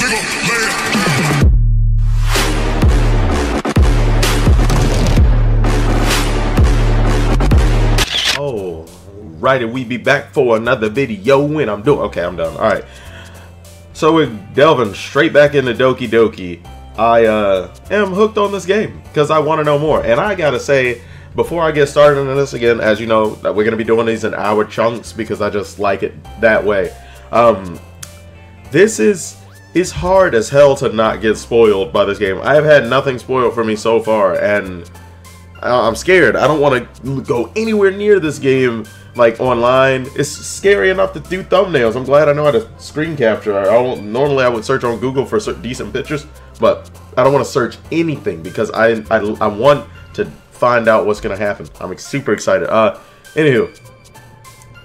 Oh, righty, we be back for another video when I'm done. Alright. So we're delving straight back into Doki Doki. I am hooked on this game because I want to know more. And I gotta say, before I get started on this again, as you know, that we're gonna be doing these in hour chunks because I just like it that way. It's hard as hell to not get spoiled by this game. I have had nothing spoiled for me so far, and I'm scared. I don't want to go anywhere near this game, like, online. It's scary enough to do thumbnails. I'm glad I know how to screen capture. Normally I would search on Google for decent pictures, but I don't want to search anything because I want to find out what's going to happen. I'm super excited. Anywho.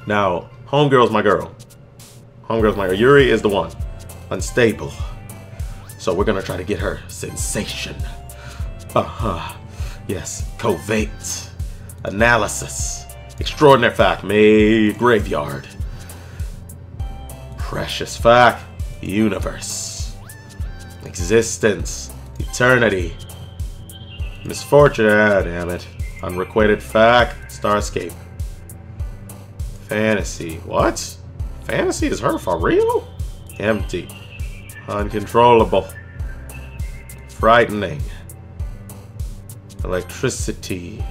Now, Homegirl's my girl. Homegirl's my girl. Yuri is the one. Unstable. So we're going to try to get her sensation. Yes, covate, analysis, extraordinary fact, made graveyard, precious fact, universe, existence, eternity, misfortune, damn it, unrequited fact, starscape, fantasy, what? Fantasy is her for real? Empty, uncontrollable, frightening, electricity,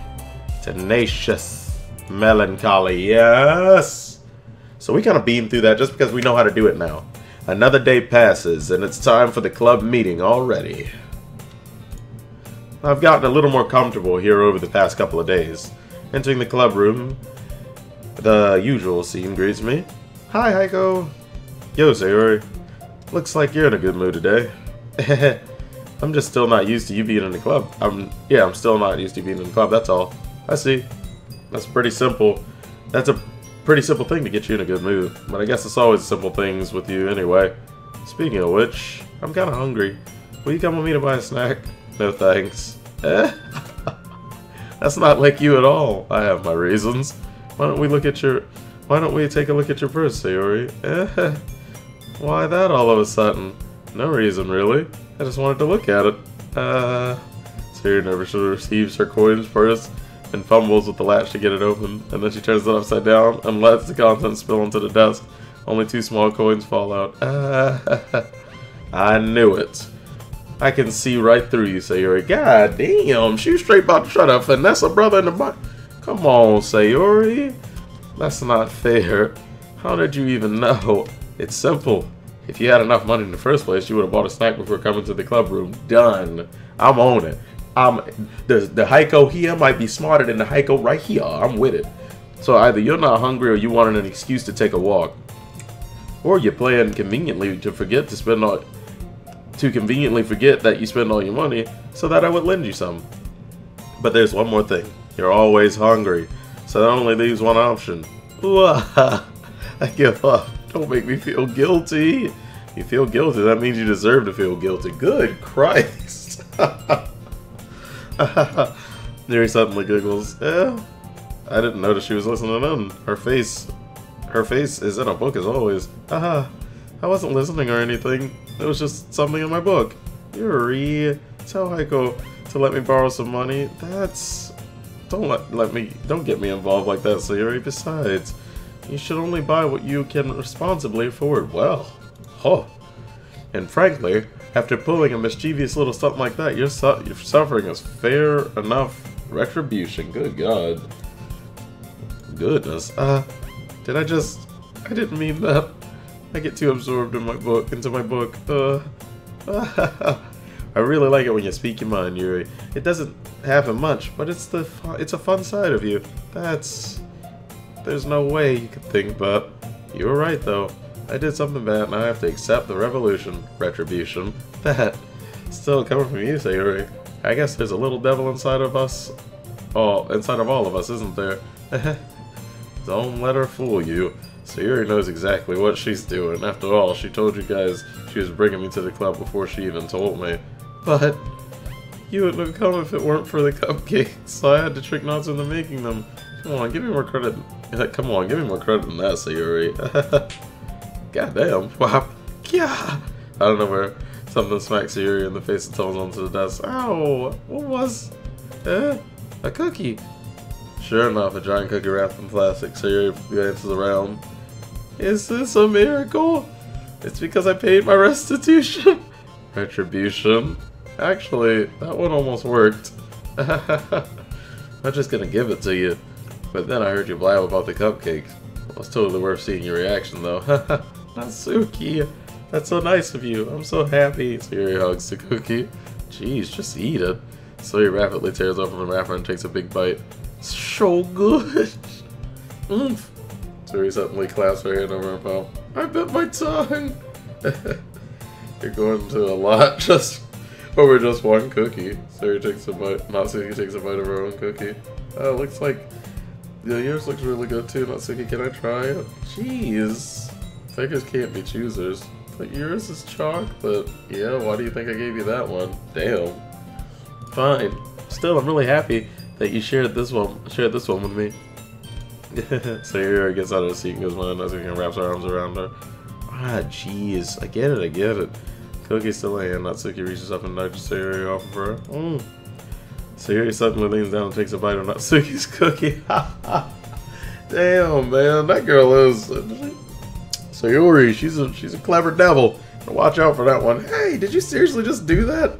tenacious, melancholy, yes! So we kind of beam through that just because we know how to do it now. Another day passes, and it's time for the club meeting already. I've gotten a little more comfortable here over the past couple of days. Entering the club room, the usual scene greets me. Hi, Heiko. Yo, Sayori. Looks like you're in a good mood today. I'm just still not used to you being in the club. I'm still not used to being in the club, that's all. I see. That's pretty simple. That's a pretty simple thing to get you in a good mood. But I guess it's always simple things with you anyway. Speaking of which, I'm kind of hungry. Will you come with me to buy a snack? No thanks. That's not like you at all. I have my reasons. Why don't we take a look at your purse, Sayori? Why that all of a sudden? No reason, really. I just wanted to look at it. Sayori nervously receives her coins purse and fumbles with the latch to get it open, and then she turns it upside down and lets the contents spill onto the desk. Only 2 small coins fall out. I knew it. I can see right through you, Sayori. God damn, she's straight about to try to finesse a brother in the butt. Come on, Sayori. That's not fair. How did you even know? It's simple. If you had enough money in the first place, you would have bought a snack before coming to the club room. Done. I'm on it. The Heiko here might be smarter than the Heiko right here. I'm with it. So either you're not hungry or you wanted an excuse to take a walk. Or you're playing conveniently to forget that you spend all your money so that I would lend you some. But there's one more thing. You're always hungry. So that only leaves one option. I give up. Don't make me feel guilty. You feel guilty, that means you deserve to feel guilty. Good Christ. Yuri suddenly giggles. Yeah, I didn't notice she was listening in. Her face is in a book as always. I wasn't listening or anything. It was just something in my book. Yuri, tell Heiko to let me borrow some money. Don't get me involved like that, Sayori. Besides, you should only buy what you can responsibly afford. Well, and frankly, after pulling a mischievous little stunt like that, you're suffering a fair enough retribution. Good God. Goodness. I didn't mean that. I get too absorbed into my book. I really like it when you speak your mind, Yuri. It doesn't happen much, but it's a fun side of you. There's no way you could think that. You were right, though. I did something bad, and I have to accept the retribution. That still coming from you, Sayori. I guess there's a little devil inside of us. Oh, inside of all of us, isn't there? Don't let her fool you. Sayori knows exactly what she's doing. After all, she told you guys she was bringing me to the club before she even told me. But you wouldn't have come if it weren't for the cupcakes, so I had to trick Natsu into making them. Come on, give me more credit. Come on, give me more credit than that, Sayori. Goddamn. Wow. Yeah. I don't know where something smacks Sayori in the face and tumbles onto the desk. Ow! What was... a cookie. Sure enough, a giant cookie wrapped in plastic. Sayori glances around. Is this a miracle? It's because I paid my restitution. Retribution? Actually, that one almost worked. I'm just gonna give it to you. But then I heard you blab about the cupcakes. Well, it's totally worth seeing your reaction, though. Natsuki, that's so nice of you. I'm so happy. Sayori hugs the cookie. Jeez, just eat it. Sayori rapidly tears open the wrapper and takes a big bite. So good. Oomph. Sayori suddenly clasps her hand over her mouth. I bit my tongue. You're going to a lot just over just one cookie. Sayori takes a bite. Natsuki takes a bite of her own cookie. Looks like yours looks really good too. Natsuki, can I try it? Jeez. Takers can't be choosers. But yours is chocolate. Yeah, why do you think I gave you that one? Damn. Fine. Still, I'm really happy that you shared this one with me. Sayori gets out of the seat and goes on. Natsuki wraps her arms around her. Ah, jeez. I get it. Cookie's still in hand. Natsuki reaches up and nudges Sayori off of her. Sayori suddenly leans down and takes a bite of Natsuki's cookie. Damn, man. That girl is... Sayori, she's a clever devil. Watch out for that one. Hey, did you seriously just do that?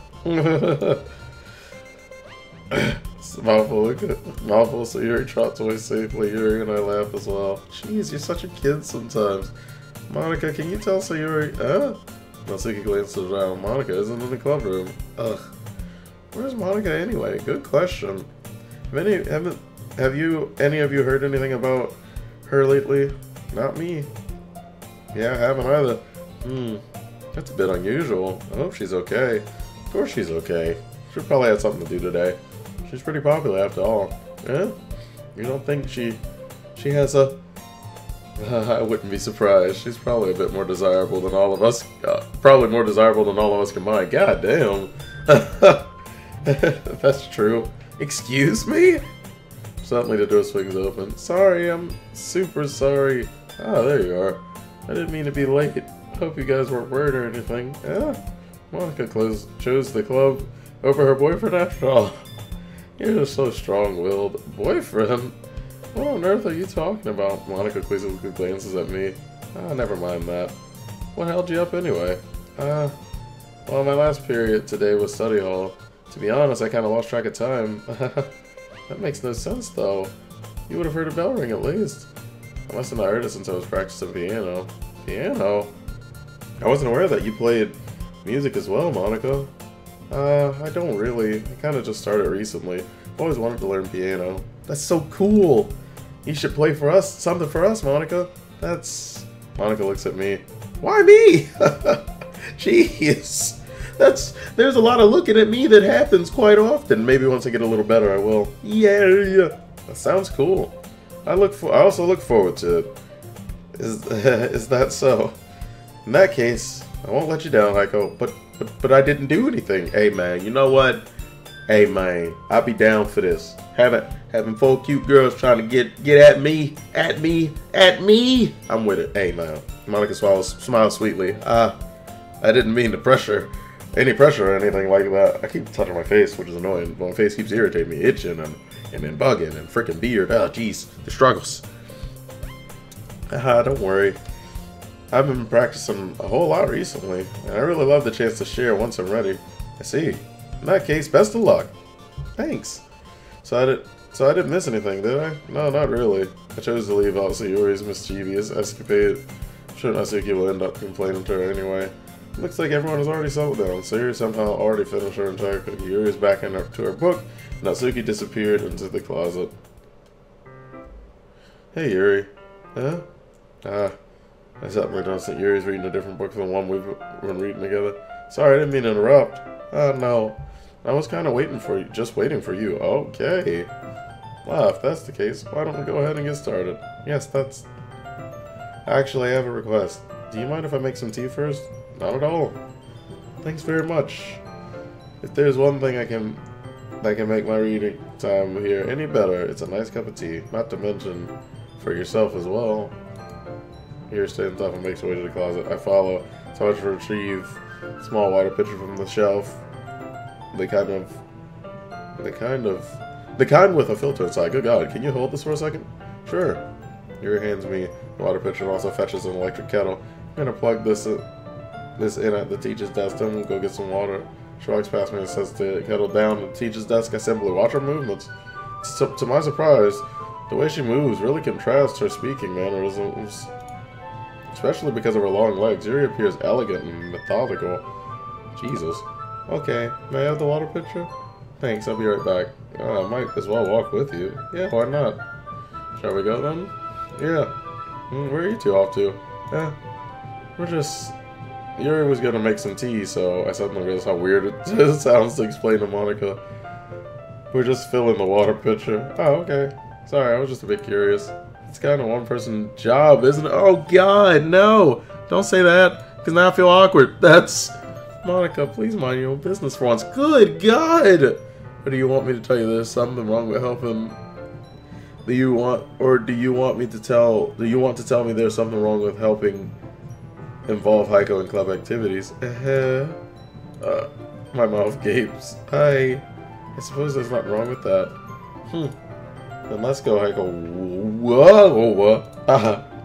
Mouthful of Sayori trots away safely. Yuri and I laugh as well. Jeez, you're such a kid sometimes. Monica, can you tell Sayori? Natsuki glances around. Monica isn't in the club room. Ugh. Where's Monica anyway? Good question. Have any of you heard anything about her lately? Not me. Yeah, I haven't either. That's a bit unusual. I hope she's okay. Of course she's okay. She probably had something to do today. She's pretty popular after all. Yeah? You don't think she has a... I wouldn't be surprised. She's probably a bit more desirable than all of us. Probably more desirable than all of us combined. God damn. That's true. Excuse me? Suddenly the door swings open. Sorry, I'm super sorry. Ah, there you are. I didn't mean to be late. Hope you guys weren't worried or anything. Yeah. Monica chose the club over her boyfriend after all. You're just so strong-willed. Boyfriend? What on earth are you talking about? Monica quizzically glances at me. Ah, never mind that. What held you up anyway? Well, my last period today was study hall. To be honest, I kind of lost track of time. That makes no sense, though. You would have heard a bell ring at least. I must have not heard it since I was practicing piano. Piano? I wasn't aware that you played music as well, Monica. I don't really. I kind of just started recently. I've always wanted to learn piano. That's so cool! You should play for us, something for us, Monica. That's... Monica looks at me. Why me? Jeez. There's a lot of looking at me that happens quite often. Maybe once I get a little better, I will. Yeah. That sounds cool. I also look forward to it. Is that so? In that case, I won't let you down, Heiko. But I didn't do anything. Hey man, you know what? Hey man, I'll be down for this. Having 4 cute girls trying to get at me. I'm with it. Hey man. Monica smiles sweetly. I didn't mean to pressure any pressure or anything like that. I keep touching my face, which is annoying. My face keeps irritating me, itching and then bugging and freaking beard. Oh jeez, the struggles. Don't worry. I've been practicing a whole lot recently, and I really love the chance to share once I'm ready. I see. In that case, best of luck. Thanks. So I didn't miss anything, did I? No, not really. I chose to leave out Sayori's mischievous escapade. I'm sure Natsuki will end up complaining to her anyway. Looks like everyone has already settled down. Sayori somehow already finished her entire cookie. Yuri is back to her book. Natsuki disappeared into the closet. Hey Yuri. Huh? I suddenly noticed that Yuri's reading a different book than the one we've been reading together. Sorry, I didn't mean to interrupt. No. I was kind of just waiting for you. Okay. Well, if that's the case, why don't we go ahead and get started? Yes, that's... Actually, I have a request. Do you mind if I make some tea first? Not at all. Thanks very much. If there's one thing that can make my reading time here any better, it's a nice cup of tea. Not to mention for yourself as well. Here stands up and makes her way to the closet. I follow. So much to retrieve small water pitcher from the shelf. The kind with a filter inside. Good God, can you hold this for a second? Sure. Yuri hands me the water pitcher and also fetches an electric kettle. I'm gonna plug this in at the teacher's desk, then we'll go get some water. She walks past me and sets the kettle down at the teacher's desk. I simply watch her movements. To my surprise, the way she moves really contrasts her speaking mannerisms, especially because of her long legs. Yuri appears elegant and methodical. Jesus. Okay, may I have the water pitcher? Thanks, I'll be right back. I might as well walk with you. Yeah, why not? Shall we go then? Yeah. Where are you two off to? We're just... Yuri was gonna make some tea, so I suddenly realized how weird it sounds to explain to Monica. We're just filling the water pitcher. Oh, okay. Sorry, I was just a bit curious. It's kind of one-person job, isn't it? Oh, God, no! Don't say that, because now I feel awkward. That's... Monica, please mind your own business for once. Good God! Or do you want me to tell you there's something wrong with helping... do you want to tell me there's something wrong with helping involve Heiko in club activities? My mouth gapes. I suppose there's nothing wrong with that. Then let's go, Heiko. Whoa!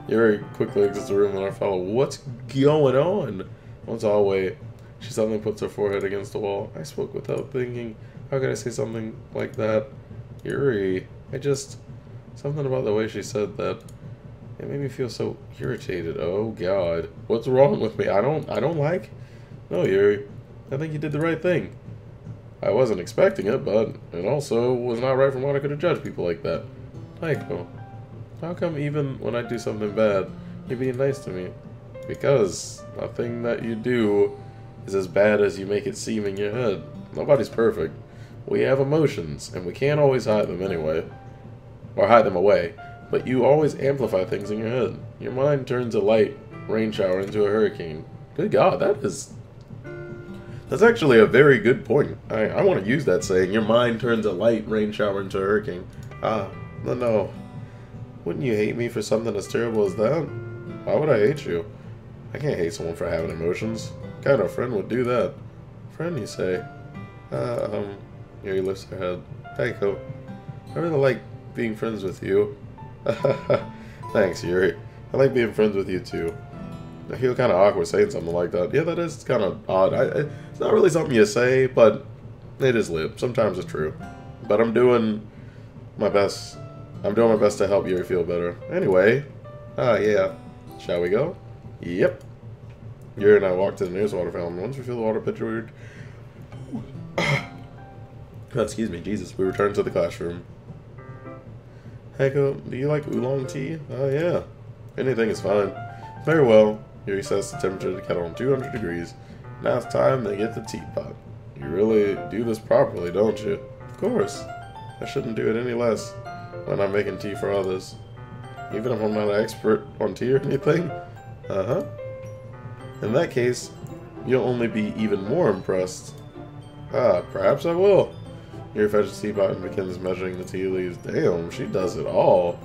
Yuri quickly exits the room and I follow. What's going on? Once all way, she suddenly puts her forehead against the wall. I spoke without thinking. How could I say something like that? Yuri, something about the way she said that, it made me feel so irritated. Oh God, what's wrong with me? I don't like. No, Yuri, I think you did the right thing. I wasn't expecting it, but it also was not right for Monica to judge people like that. Heiko, how come even when I do something bad, you're being nice to me? Because nothing that you do is as bad as you make it seem in your head. Nobody's perfect. We have emotions, and we can't always hide them anyway. Or hide them away. But you always amplify things in your head. Your mind turns a light rain shower into a hurricane. Good God, that's actually a very good point. I want to use that saying. Your mind turns a light rain shower into a hurricane. No. Wouldn't you hate me for something as terrible as that? Why would I hate you? I can't hate someone for having emotions. What kind of friend would do that? Friend, you say? Yuri lifts her head. Heiko, I really like being friends with you. Thanks, Yuri. I like being friends with you too. I feel kind of awkward saying something like that. Yeah, that is kind of odd. It's not really something you say, but it is lit. Sometimes it's true. But I'm doing my best. I'm doing my best to help Yuri feel better. Anyway, yeah. Shall we go? Yep. Yuri and I walk to the nearest water fountain. Once we fill the water pitcher, excuse me, Jesus. We return to the classroom. Heiko, do you like oolong tea? Oh, yeah. Anything is fine. Very well. Yuri sets the temperature of the kettle on 200 degrees. Now it's time to get the teapot. You really do this properly, don't you? Of course. I shouldn't do it any less when I'm making tea for others. Even if I'm not an expert on tea or anything? Uh-huh. In that case, you'll only be even more impressed. Perhaps I will. Yuri fetches the teapot and begins measuring the tea leaves. Damn, she does it all.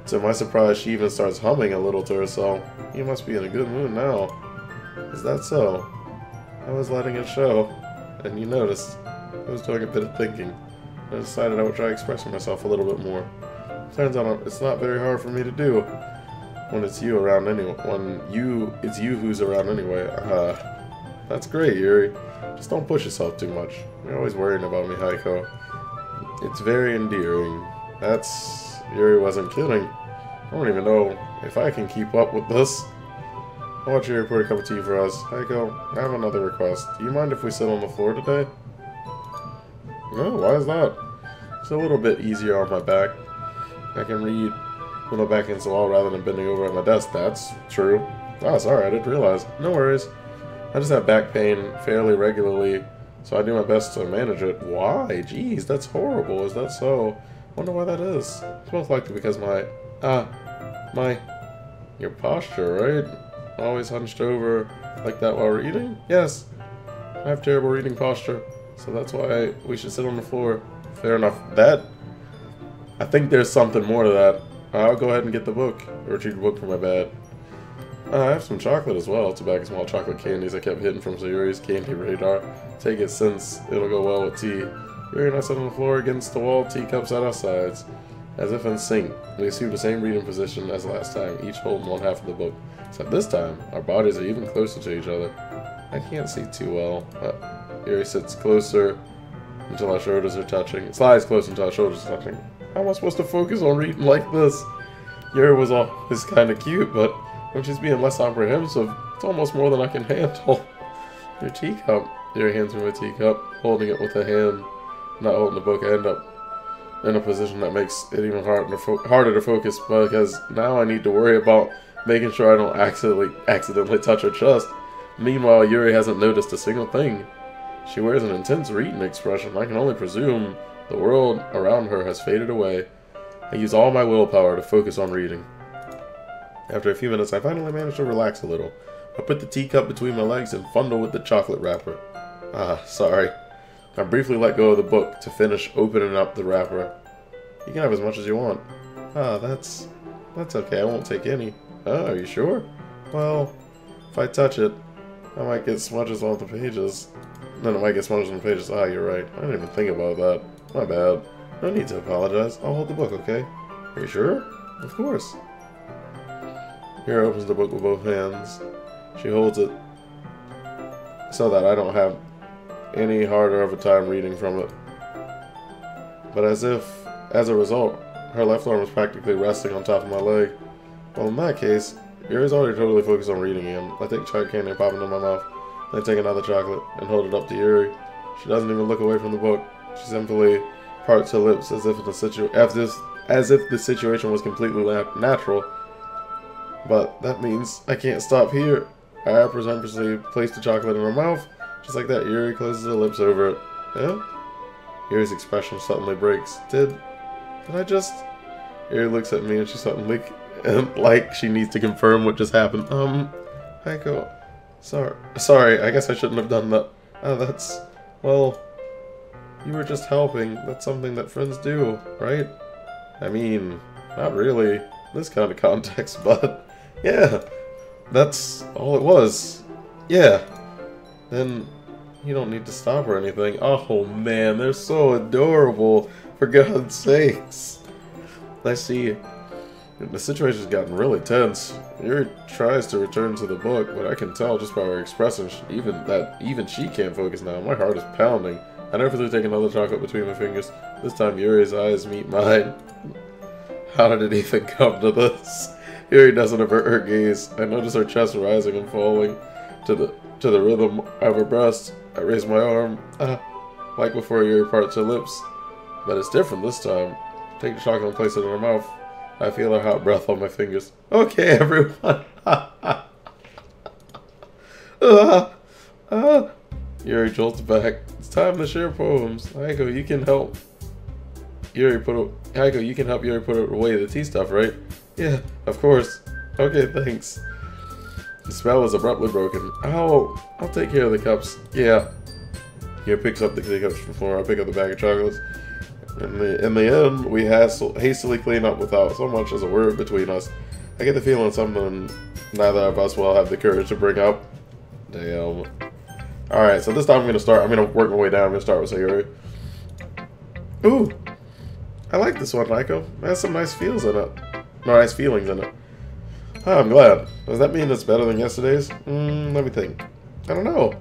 To my surprise, she even starts humming a little to herself. You must be in a good mood now. Is that so? I was letting it show, and you noticed. I was doing a bit of thinking. I decided I would try expressing myself a little bit more. Turns out it's not very hard for me to do when it's you around anyway. It's you who's around anyway. That's great, Yuri. Just don't push yourself too much. You're always worrying about me, Heiko. It's very endearing. Yuri wasn't kidding. I don't even know if I can keep up with this. I want Yuri to pour a cup of tea for us. Heiko, I have another request. Do you mind if we sit on the floor today? No, why is that? It's a little bit easier on my back. I can read with my back against the wall rather than bending over at my desk. That's true. Oh, sorry, I didn't realize. No worries. I just have back pain fairly regularly, so I do my best to manage it. Why? Jeez, that's horrible. Is that so? Wonder why that is. It's most likely because your posture, right? Always hunched over like that while reading? Yes. I have terrible reading posture, so that's why we should sit on the floor. Fair enough. I think there's something more to that. I'll go ahead and get the book. Or retrieve the book from my bed. I have some chocolate as well. It's a bag of small chocolate candies I kept hidden from Sayori's candy radar. Take it since it'll go well with tea. Yuri and I sit on the floor against the wall, teacups at our sides. As if in sync, we assume the same reading position as last time, each holding one half of the book. Except this time, our bodies are even closer to each other. I can't see too well. Yuri sits closer until our shoulders are touching. Slides closer until our shoulders are touching. How am I supposed to focus on reading like this? Yuri was always kind of cute, but when she's being less apprehensive, it's almost more than I can handle. Your teacup. Yuri hands me my teacup, holding it with a hand, not holding the book. I end up in a position that makes it even harder to focus, because now I need to worry about making sure I don't accidentally touch her chest. Meanwhile, Yuri hasn't noticed a single thing. She wears an intense reading expression. I can only presume the world around her has faded away. I use all my willpower to focus on reading. After a few minutes, I finally manage to relax a little. I put the teacup between my legs and fondle with the chocolate wrapper. Sorry. I briefly let go of the book to finish opening up the wrapper. You can have as much as you want. That's okay. I won't take any. Are you sure? Well, if I touch it, I might get smudges on the pages. Then it might get smudges on the pages. You're right. I didn't even think about that. My bad. No need to apologize. I'll hold the book, okay? Are you sure? Of course. Yuri opens the book with both hands. She holds it so that I don't have any harder of a time reading from it. But as a result, her left arm is practically resting on top of my leg. Well, in that case, Yuri's already totally focused on reading again. I take chocolate candy and pop it in my mouth. Then I take another chocolate and hold it up to Yuri. She doesn't even look away from the book. She simply parts her lips as if the situation was completely natural. But that means I can't stop here. I presumptuously place the chocolate in her mouth. Just like that, Yuri closes her lips over it. Yeah? Yuri's expression suddenly breaks. Did I just... Yuri looks at me and she suddenly... like she needs to confirm what just happened. Aiko... Sorry, I guess I shouldn't have done that. Well... You were just helping. That's something that friends do, right? I mean, not really. This kind of context, but... Yeah. That's all it was. Yeah. Then you don't need to stop or anything. Oh man, they're so adorable. For God's sakes. I see. The situation's gotten really tense. Yuri tries to return to the book, but I can tell just by her expression even she can't focus now. My heart is pounding. I nervously take another chocolate between my fingers. This time Yuri's eyes meet mine. How did it even come to this? Yuri doesn't avert her gaze. I notice her chest rising and falling to the rhythm of her breast. I raise my arm, like before Yuri parts her lips. But it's different this time. Take the chocolate and place it in her mouth. I feel her hot breath on my fingers. Okay, everyone. Yuri jolts back. It's time to share poems. Aiko, you can help Yuri put away the tea stuff, right? Yeah, of course. Okay, thanks. The spell is abruptly broken. I'll take care of the cups. Yeah. Yuri picks up the teacups from the floor. I pick up the bag of chocolates. In the end, we hastily clean up without so much as a word between us. I get the feeling something neither of us will have the courage to bring up. Damn. Alright, so this time I'm going to work my way down. I'm going to start with Sayori. Ooh! I like this one, Aiko. It has some nice feels in it. No, nice feelings in it. Oh, I'm glad. Does that mean it's better than yesterday's? Let me think. I don't know.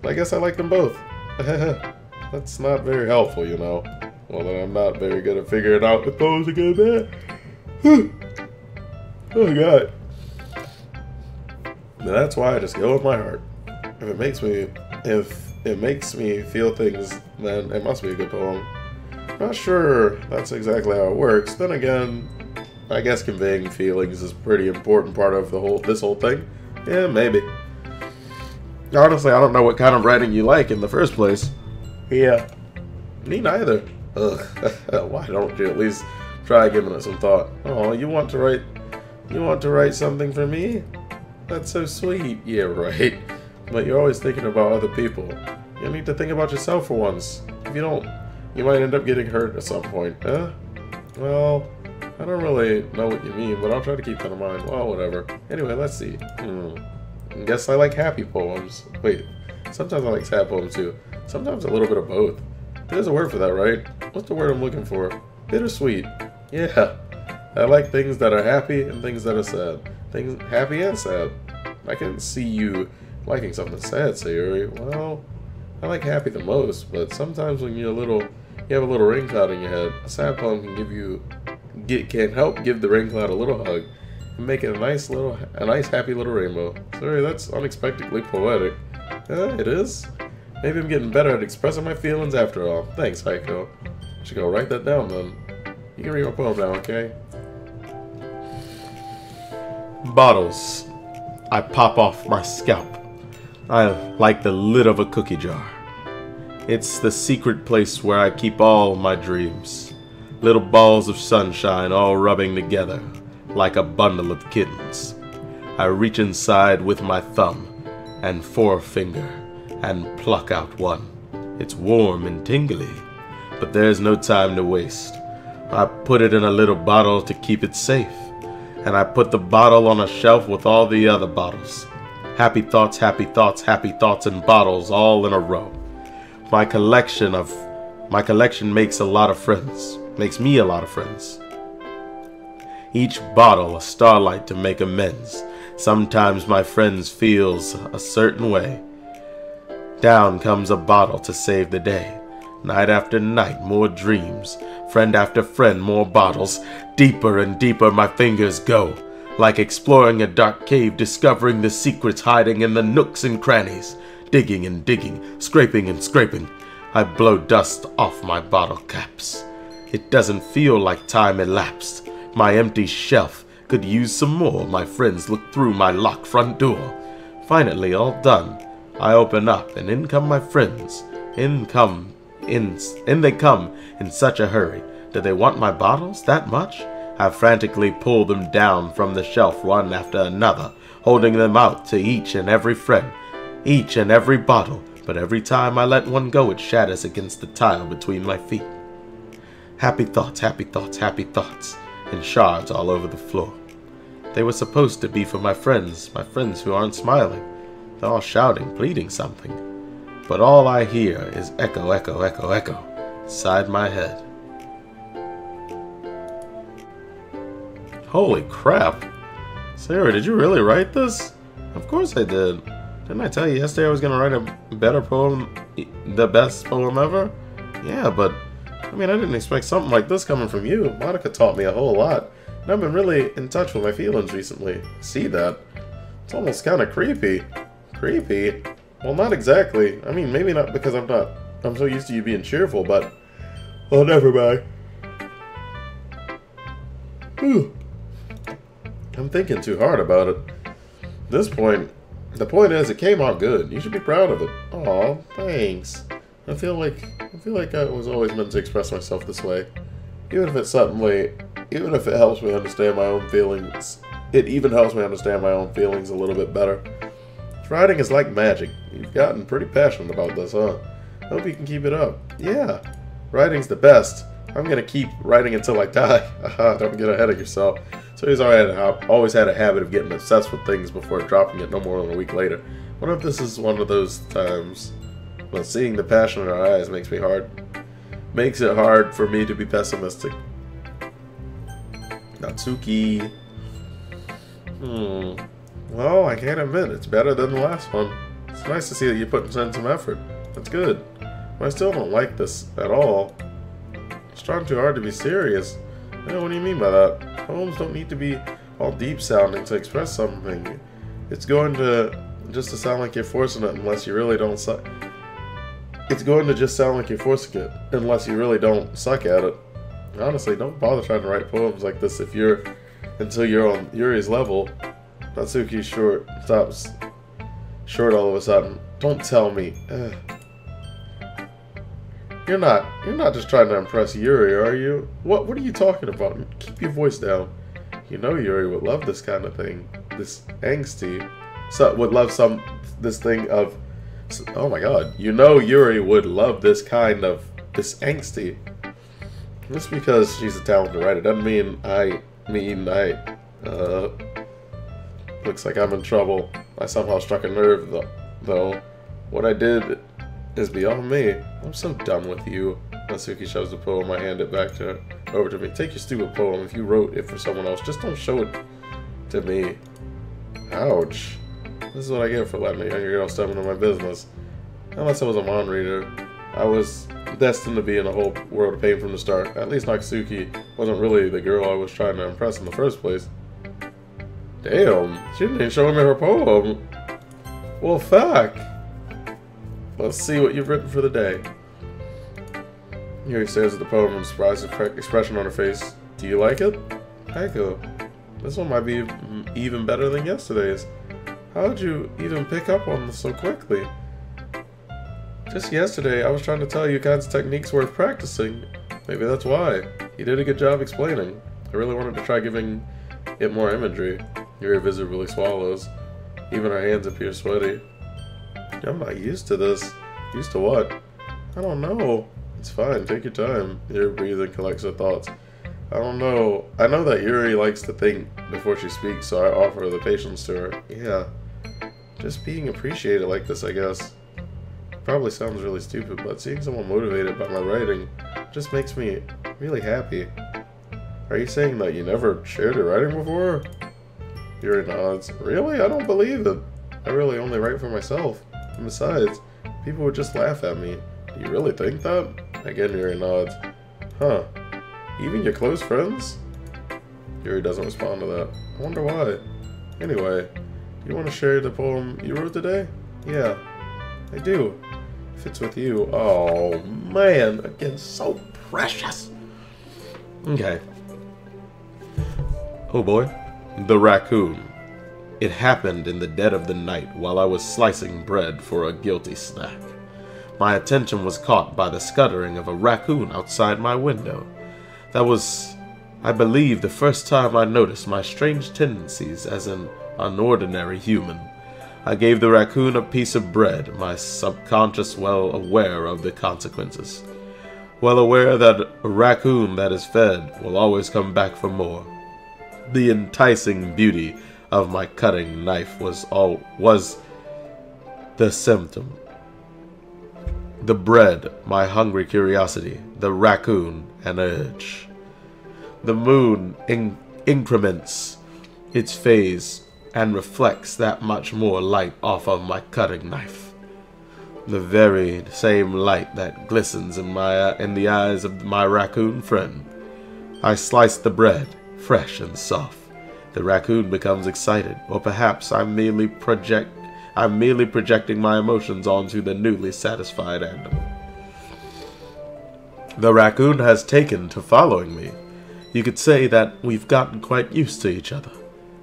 I guess I like them both. That's not very helpful, you know. Well, then I'm not very good at figuring out if those are good or bad. Oh, God. And that's why I just go with my heart. If it makes me feel things, then it must be a good poem. Not sure that's exactly how it works. Then again, I guess conveying feelings is a pretty important part of this whole thing. Yeah, maybe. Honestly, I don't know what kind of writing you like in the first place. Yeah. Me neither. Ugh. Why don't you at least try giving it some thought? Oh, you want to write something for me? That's so sweet. Yeah, right. But you're always thinking about other people. You need to think about yourself for once. If you don't, you might end up getting hurt at some point, huh? Well, I don't really know what you mean, but I'll try to keep that in mind. Well, whatever. Anyway, let's see. Guess I like happy poems. Wait, sometimes I like sad poems too. Sometimes a little bit of both. There's a word for that, right? What's the word I'm looking for? Bittersweet. Yeah. I like things that are happy and things that are sad. Things happy and sad. I can see you liking something sad, Sayori. Well, I like happy the most, but sometimes when you have a little rain cloud in your head, a sad poem can help give the rain cloud a little hug and make it a nice happy little rainbow. Sorry, that's unexpectedly poetic. It is. Maybe I'm getting better at expressing my feelings after all. Thanks, Heiko. I should go write that down then. You can read my poem now, okay? Bottles. I pop off my scalp. I like the lid of a cookie jar. It's the secret place where I keep all my dreams. Little balls of sunshine all rubbing together like a bundle of kittens. I reach inside with my thumb and forefinger and pluck out one. It's warm and tingly, but there's no time to waste. I put it in a little bottle to keep it safe, and I put the bottle on a shelf with all the other bottles. Happy thoughts, happy thoughts, happy thoughts in bottles all in a row. My collection makes me a lot of friends. Each bottle a starlight to make amends. Sometimes my friends feels a certain way. Down comes a bottle to save the day. Night after night, more dreams. Friend after friend, more bottles. Deeper and deeper my fingers go. Like exploring a dark cave, discovering the secrets hiding in the nooks and crannies. Digging and digging, scraping and scraping. I blow dust off my bottle caps. It doesn't feel like time elapsed. My empty shelf could use some more. My friends look through my locked front door. Finally, all done. I open up, and in come my friends. In they come in such a hurry. Do they want my bottles that much? I frantically pull them down from the shelf one after another, holding them out to each and every friend, each and every bottle, but every time I let one go it shatters against the tile between my feet. Happy thoughts, happy thoughts, happy thoughts, in shards all over the floor. They were supposed to be for my friends who aren't smiling. They're all shouting, pleading something. But all I hear is echo, echo, echo, echo, inside my head. Holy crap. Sarah, did you really write this? Of course I did. Didn't I tell you yesterday I was going to write a better poem, the best poem ever? Yeah, but, I mean, I didn't expect something like this coming from you. Monica taught me a whole lot, and I've been really in touch with my feelings recently. See that? It's almost kind of creepy. Creepy? Well, not exactly. I mean, maybe not because I'm so used to you being cheerful, but, well, never mind. Whew. I'm thinking too hard about it. The point is, it came out good. You should be proud of it. Aw, thanks. I feel like I was always meant to express myself this way. Even if it helps me understand my own feelings, it even helps me understand my own feelings a little bit better. Writing is like magic. You've gotten pretty passionate about this, huh? Hope you can keep it up. Yeah, writing's the best. I'm gonna keep writing until I die. Don't get ahead of yourself. So he's always had a habit of getting obsessed with things before dropping it no more than a week later. What if this is one of those times? Well, seeing the passion in our eyes makes it hard for me to be pessimistic. Natsuki. Well, I can't admit it's better than the last one. It's nice to see that you're putting in some effort. That's good. But I still don't like this at all. It's trying too hard to be serious. What do you mean by that? Poems don't need to be all deep sounding to express something. It's going to just sound like you're forcing it unless you really don't suck. It's going to just sound like you're forcing it unless you really don't suck at it. Honestly, don't bother trying to write poems like this until you're on Yuri's level. Natsuki stops short all of a sudden. Don't tell me. You're not just trying to impress Yuri, are you? What are you talking about? Keep your voice down. You know Yuri would love this kind of thing. This angsty. This thing of... Oh my god. You know Yuri would love this angsty. Just because she's a talented writer doesn't mean looks like I'm in trouble. I somehow struck a nerve, though. What I did is beyond me. I'm so done with you. Natsuki shoves the poem. I hand it back over to me. Take your stupid poem. If you wrote it for someone else, just don't show it to me. Ouch. This is what I get for letting a younger girl step into my business. Unless I was a mon reader, I was destined to be in a whole world of pain from the start. At least Natsuki wasn't really the girl I was trying to impress in the first place. Damn, she didn't even show me her poem. Well, fuck. Let's see what you've written for the day. Yuri stares at the poem and a surprised expression on her face. Do you like it? Echo. This one might be even better than yesterday's. How did you even pick up on this so quickly? Just yesterday, I was trying to tell you kinds of techniques worth practicing. Maybe that's why. You did a good job explaining. I really wanted to try giving it more imagery. Yuri visibly swallows. Even her hands appear sweaty. I'm not used to this. Used to what? I don't know. It's fine, take your time. Yuri breathes and collects her thoughts. I don't know. I know that Yuri likes to think before she speaks, so I offer the patience to her. Yeah. Just being appreciated like this, I guess. Probably sounds really stupid, but seeing someone motivated by my writing just makes me really happy. Are you saying that you never shared your writing before? Yuri nods. Really? I don't believe it. I really only write for myself. And besides, people would just laugh at me. Do you really think that? Again, Yuri nods. Huh. Even your close friends? Yuri doesn't respond to that. I wonder why. Anyway, do you want to share the poem you wrote today? Yeah, I do. If it's with you. Oh, man. Again, so precious. Okay. Oh, boy. The raccoon. It happened in the dead of the night while I was slicing bread for a guilty snack. My attention was caught by the scuttering of a raccoon outside my window. That was, I believe, the first time I noticed my strange tendencies as an unordinary human. I gave the raccoon a piece of bread, my subconscious well aware of the consequences. Well aware that a raccoon that is fed will always come back for more. The enticing beauty of my cutting knife was the symptom. The bread, my hungry curiosity, the raccoon, an urge. The moon increments its phase and reflects that much more light off of my cutting knife. The very same light that glistens in the eyes of my raccoon friend. I slice the bread, fresh and soft. The raccoon becomes excited, or perhaps I'm merely projecting my emotions onto the newly satisfied animal. The raccoon has taken to following me. You could say that we've gotten quite used to each other.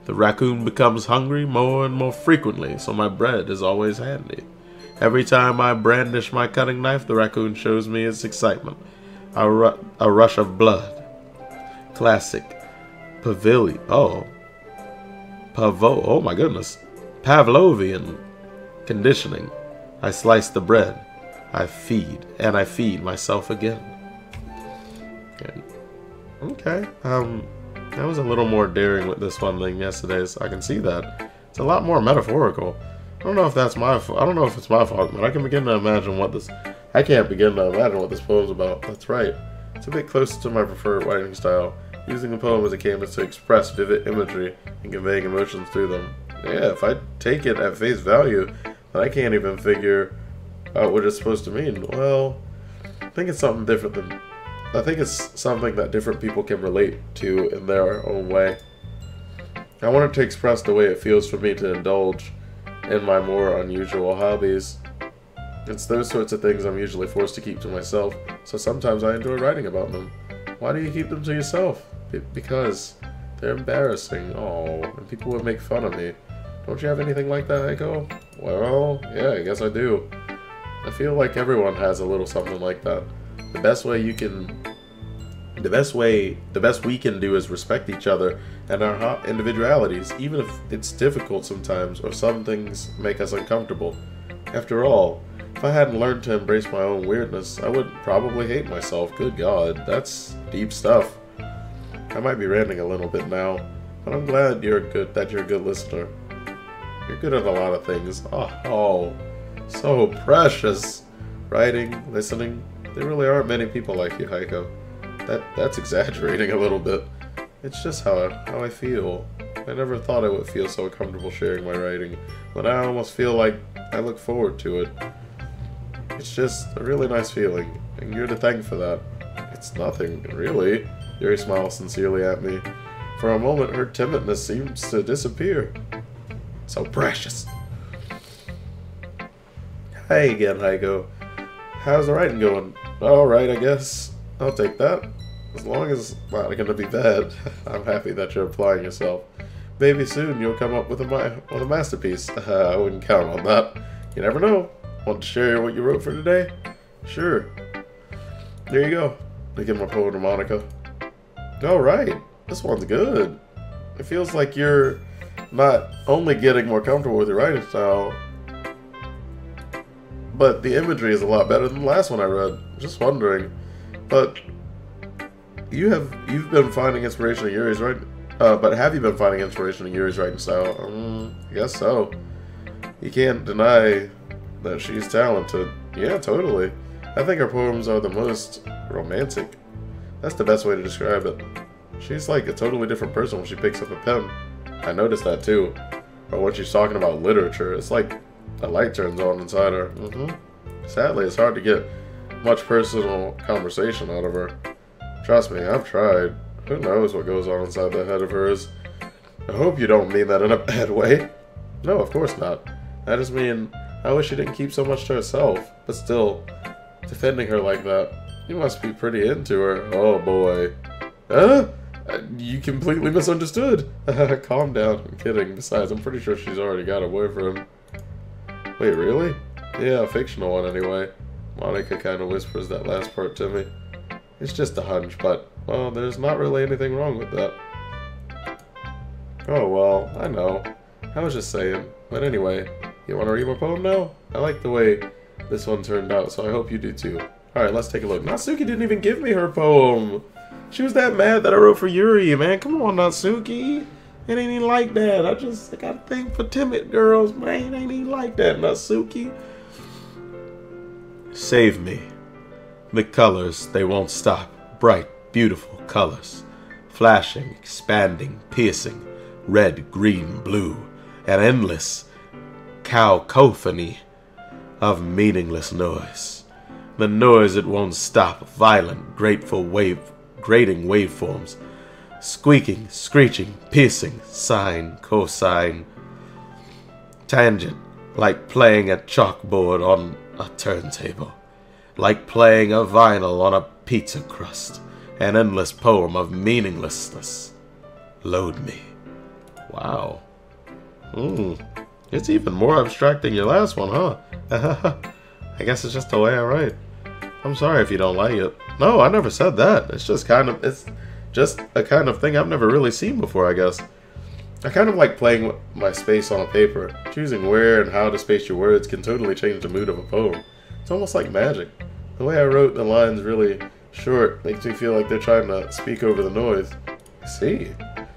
The raccoon becomes hungry more and more frequently, so my bread is always handy. Every time I brandish my cutting knife, the raccoon shows me its excitement. A rush of blood. Classic. Oh my goodness. Pavlovian conditioning. I slice the bread. I feed myself again. Okay. That was a little more daring with this one than yesterday's. I can see that. It's a lot more metaphorical. I don't know if that's my fault. I don't know if it's my fault, but I can begin to imagine what this... I can't begin to imagine what this poem's about. That's right. It's a bit closer to my preferred writing style. Using the poem as a canvas to express vivid imagery and conveying emotions through them. Yeah, if I take it at face value, then I can't even figure out what it's supposed to mean. Well, I think it's something different I think it's something that different people can relate to in their own way. I wanted to express the way it feels for me to indulge in my more unusual hobbies. It's those sorts of things I'm usually forced to keep to myself, so sometimes I enjoy writing about them. Why do you keep them to yourself? Because they're embarrassing. Oh, and people would make fun of me. Don't you have anything like that, Echo? Well, yeah, I guess I do. I feel like everyone has a little something like that. The best we can do is respect each other and our individualities, even if it's difficult sometimes or some things make us uncomfortable. After all, if I hadn't learned to embrace my own weirdness, I would probably hate myself. Good God, that's deep stuff. I might be ranting a little bit now, but I'm glad you're a good listener. You're good at a lot of things. Oh, so precious. Writing, listening. There really aren't many people like you, Heiko. That's exaggerating a little bit. It's just how I feel. I never thought I would feel so comfortable sharing my writing, but I almost feel like I look forward to it. It's just a really nice feeling, and you're to thank for that. It's nothing, really. Yuri smiles sincerely at me. For a moment, her timidness seems to disappear. So precious. Hey again, Heiko. How's the writing going? Alright, I guess. I'll take that. As long as it's not going to be bad. I'm happy that you're applying yourself. Maybe soon you'll come up with a masterpiece. I wouldn't count on that. You never know. Want to share what you wrote for today? Sure. There you go. I give my poem to Monica. Alright. This one's good. It feels like you're not only getting more comfortable with your writing style, but the imagery is a lot better than the last one I read. Just wondering. But you've been finding inspiration in Yuri's writing. But have you been finding inspiration in Yuri's writing style? I guess so. You can't deny that she's talented. Yeah, totally. I think her poems are the most romantic. That's the best way to describe it. She's like a totally different person when she picks up a pen. I noticed that too. But when she's talking about literature, it's like a light turns on inside her. Sadly, it's hard to get much personal conversation out of her. Trust me, I've tried. Who knows what goes on inside that head of hers? I hope you don't mean that in a bad way. No, of course not. I just mean, I wish she didn't keep so much to herself. But still, defending her like that, you must be pretty into her. Oh boy. Huh? You completely misunderstood. Calm down. I'm kidding. Besides, I'm pretty sure she's already got a boyfriend. Wait, really? Yeah, a fictional one anyway. Monica kind of whispers that last part to me. It's just a hunch, but, well, there's not really anything wrong with that. Oh, well, I know. I was just saying. But anyway, you want to read my poem now? I like the way this one turned out, so I hope you do too. Alright, let's take a look. Natsuki didn't even give me her poem. She was that mad that I wrote for Yuri, man. Come on, Natsuki. It ain't even like that. I got a thing for timid girls, man. It ain't even like that, Natsuki. Save me. The colors, they won't stop. Bright, beautiful colors. Flashing, expanding, piercing. Red, green, blue. An endless cacophony of meaningless noise. The noise it won't stop. Violent, grating waveforms. Squeaking, screeching, piercing, sine, cosine. Tangent, like playing a chalkboard on a turntable. Like playing a vinyl on a pizza crust. An endless poem of meaninglessness. Load me. Wow. It's even more abstract than your last one, huh? I guess it's just the way I write. I'm sorry if you don't like it. No, I never said that. It's just a kind of thing I've never really seen before, I guess. I kind of like playing with my space on a paper. Choosing where and how to space your words can totally change the mood of a poem. It's almost like magic. The way I wrote the lines really short makes me feel like they're trying to speak over the noise. I see.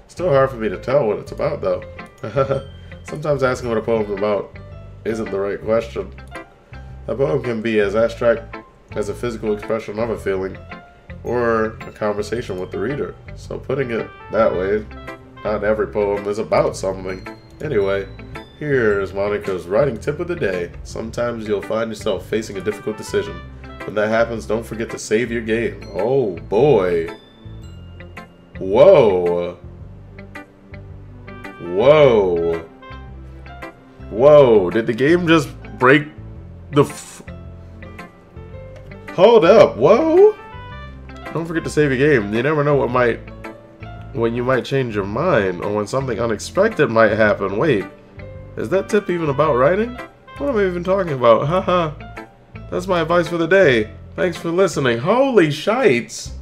Still hard for me to tell what it's about, though. Sometimes asking what a poem's about isn't the right question. A poem can be as abstract as a physical expression of a feeling, or a conversation with the reader. So putting it that way, not every poem is about something. Anyway, here's Monica's writing tip of the day. Sometimes you'll find yourself facing a difficult decision. When that happens, don't forget to save your game. Oh boy. Whoa. Whoa. Whoa. Did the game just break the Hold up. Whoa. Don't forget to save your game. You never know when you might change your mind, or when something unexpected might happen. Wait, is that tip even about writing? What am I even talking about? Haha. That's my advice for the day. Thanks for listening. Holy shites.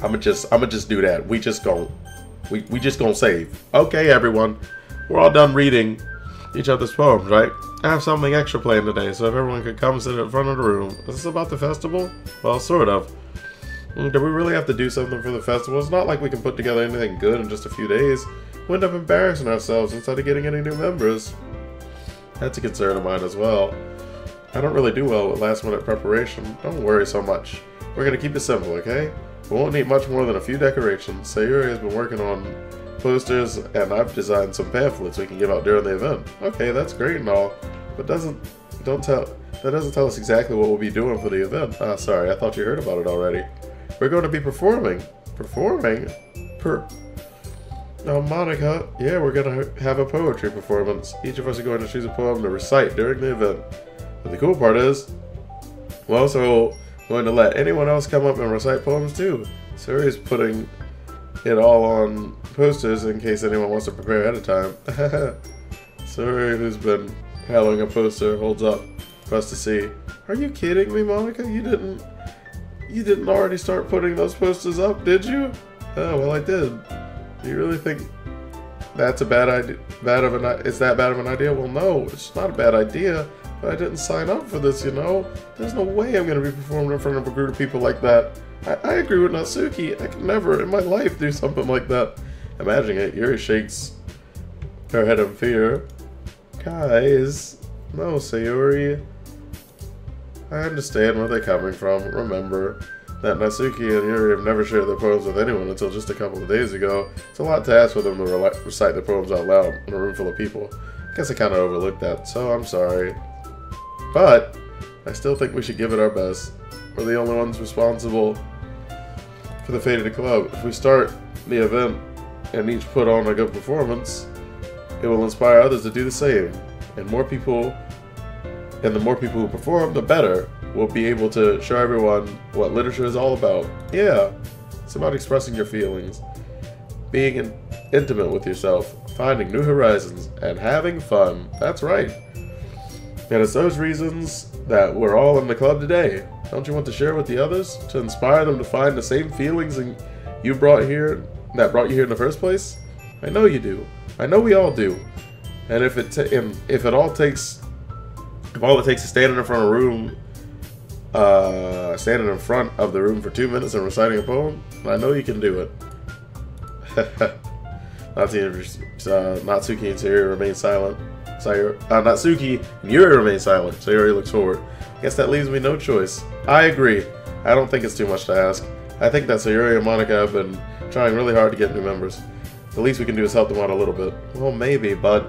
I'ma just do that. We just gonna save. Okay, everyone. we're all done reading each other's poems, right? I have something extra planned today, so if everyone could come sit in front of the room. Is this about the festival? Well, sort of. Do we really have to do something for the festival? It's not like we can put together anything good in just a few days. We end up embarrassing ourselves instead of getting any new members. That's a concern of mine as well. I don't really do well with last-minute preparation. Don't worry so much. We're gonna keep it simple, okay? We won't need much more than a few decorations. Sayori has been working on posters, and I've designed some pamphlets we can give out during the event. Okay, that's great and all, but that doesn't tell us exactly what we'll be doing for the event. Ah, sorry, I thought you heard about it already. We're going to be performing. Performing? Oh, Monica. Yeah, we're going to have a poetry performance. Each of us are going to choose a poem to recite during the event. But the cool part is, we're also going to let anyone else come up and recite poems too. Sayori's putting it all on posters in case anyone wants to prepare ahead of time. Sayori, who's been handling a poster, holds up for us to see. Are you kidding me, Monica? You didn't already start putting those posters up, did you? Oh, well, I did. Do you really think that's a bad idea? Is that bad of an idea? Well, no, it's not a bad idea, but I didn't sign up for this, you know? There's no way I'm going to be performing in front of a group of people like that. I agree with Natsuki. I could never in my life do something like that. Imagining it, Yuri shakes her head in fear. Guys, no, Sayori. I understand where they're coming from. Remember that Natsuki and Yuri have never shared their poems with anyone until just a couple of days ago. It's a lot to ask for them to recite their poems out loud in a room full of people. I guess I kind of overlooked that, so I'm sorry. But I still think we should give it our best. We're the only ones responsible for the fate of the club. If we start the event and each put on a good performance, it will inspire others to do the same. And the more people who perform, the better. We'll be able to show everyone what literature is all about. Yeah, it's about expressing your feelings, being intimate with yourself, finding new horizons, and having fun. That's right. And it's those reasons that we're all in the club today. Don't you want to share with the others to inspire them to find the same feelings that brought you here in the first place? I know you do. I know we all do. And if all it takes is standing in front of the room for 2 minutes and reciting a poem, I know you can do it. Natsuki and Sayori remain silent. Natsuki and Yuri remain silent. Sayori looks forward. Guess that leaves me no choice. I agree. I don't think it's too much to ask. I think that Sayori and Monica have been trying really hard to get new members. The least we can do is help them out a little bit. Well, maybe, but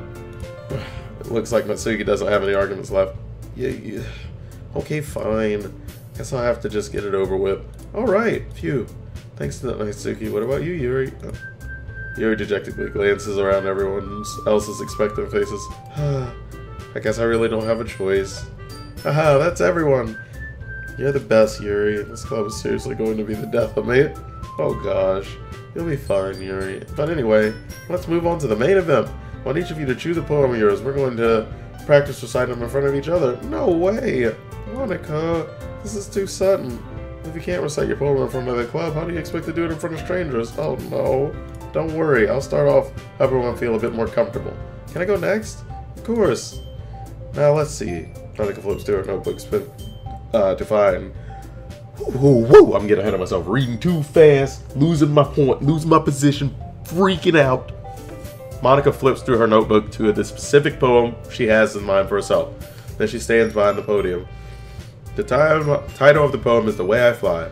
it looks like Natsuki doesn't have any arguments left. Yeah. Okay, fine. Guess I'll have to just get it over with. Alright, phew. Thanks to Natsuki. What about you, Yuri? Yuri dejectedly glances around everyone else's expectant faces. I guess I really don't have a choice. Haha, that's everyone. You're the best, Yuri. This club is seriously going to be the death of me. Oh gosh. You'll be fine, Yuri. But anyway, let's move on to the main event. I want each of you to choose a poem of yours. We're going to practice reciting them in front of each other. No way! Monica, this is too sudden. If you can't recite your poem in front of the club, how do you expect to do it in front of strangers? Oh no. Don't worry, I'll start off, help everyone feel a bit more comfortable. Can I go next? Of course. Now let's see. Monica flips through her notebooks to find. Whoa, I'm getting ahead of myself. Reading too fast, losing my point, losing my position, freaking out. Monica flips through her notebook to the specific poem she has in mind for herself. Then she stands behind the podium. The title of the poem is The Way I Fly.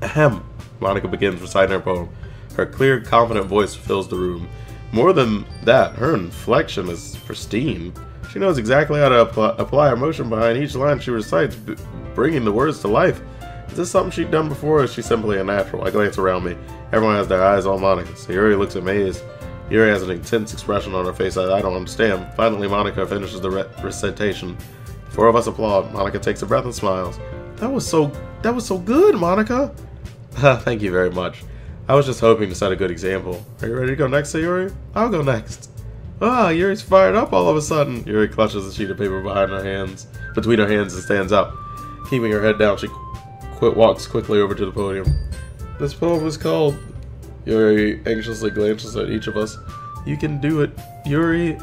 Ahem. Monica begins reciting her poem. Her clear, confident voice fills the room. More than that, her inflection is pristine. She knows exactly how to apply emotion behind each line she recites, bringing the words to life. Is this something she'd done before, or is she simply a natural? I glance around me. Everyone has their eyes on Monica. Sayori looks amazed. Yuri has an intense expression on her face that I don't understand. Finally, Monica finishes the recitation. The four of us applaud. Monica takes a breath and smiles. That was so good, Monica. Thank you very much. I was just hoping to set a good example. Are you ready to go next, Sayori? I'll go next. Ah, Yuri's fired up all of a sudden. Yuri clutches a sheet of paper between her hands and stands up. Keeping her head down, she walks quickly over to the podium. This poem is called... Yuri anxiously glances at each of us. You can do it, Yuri.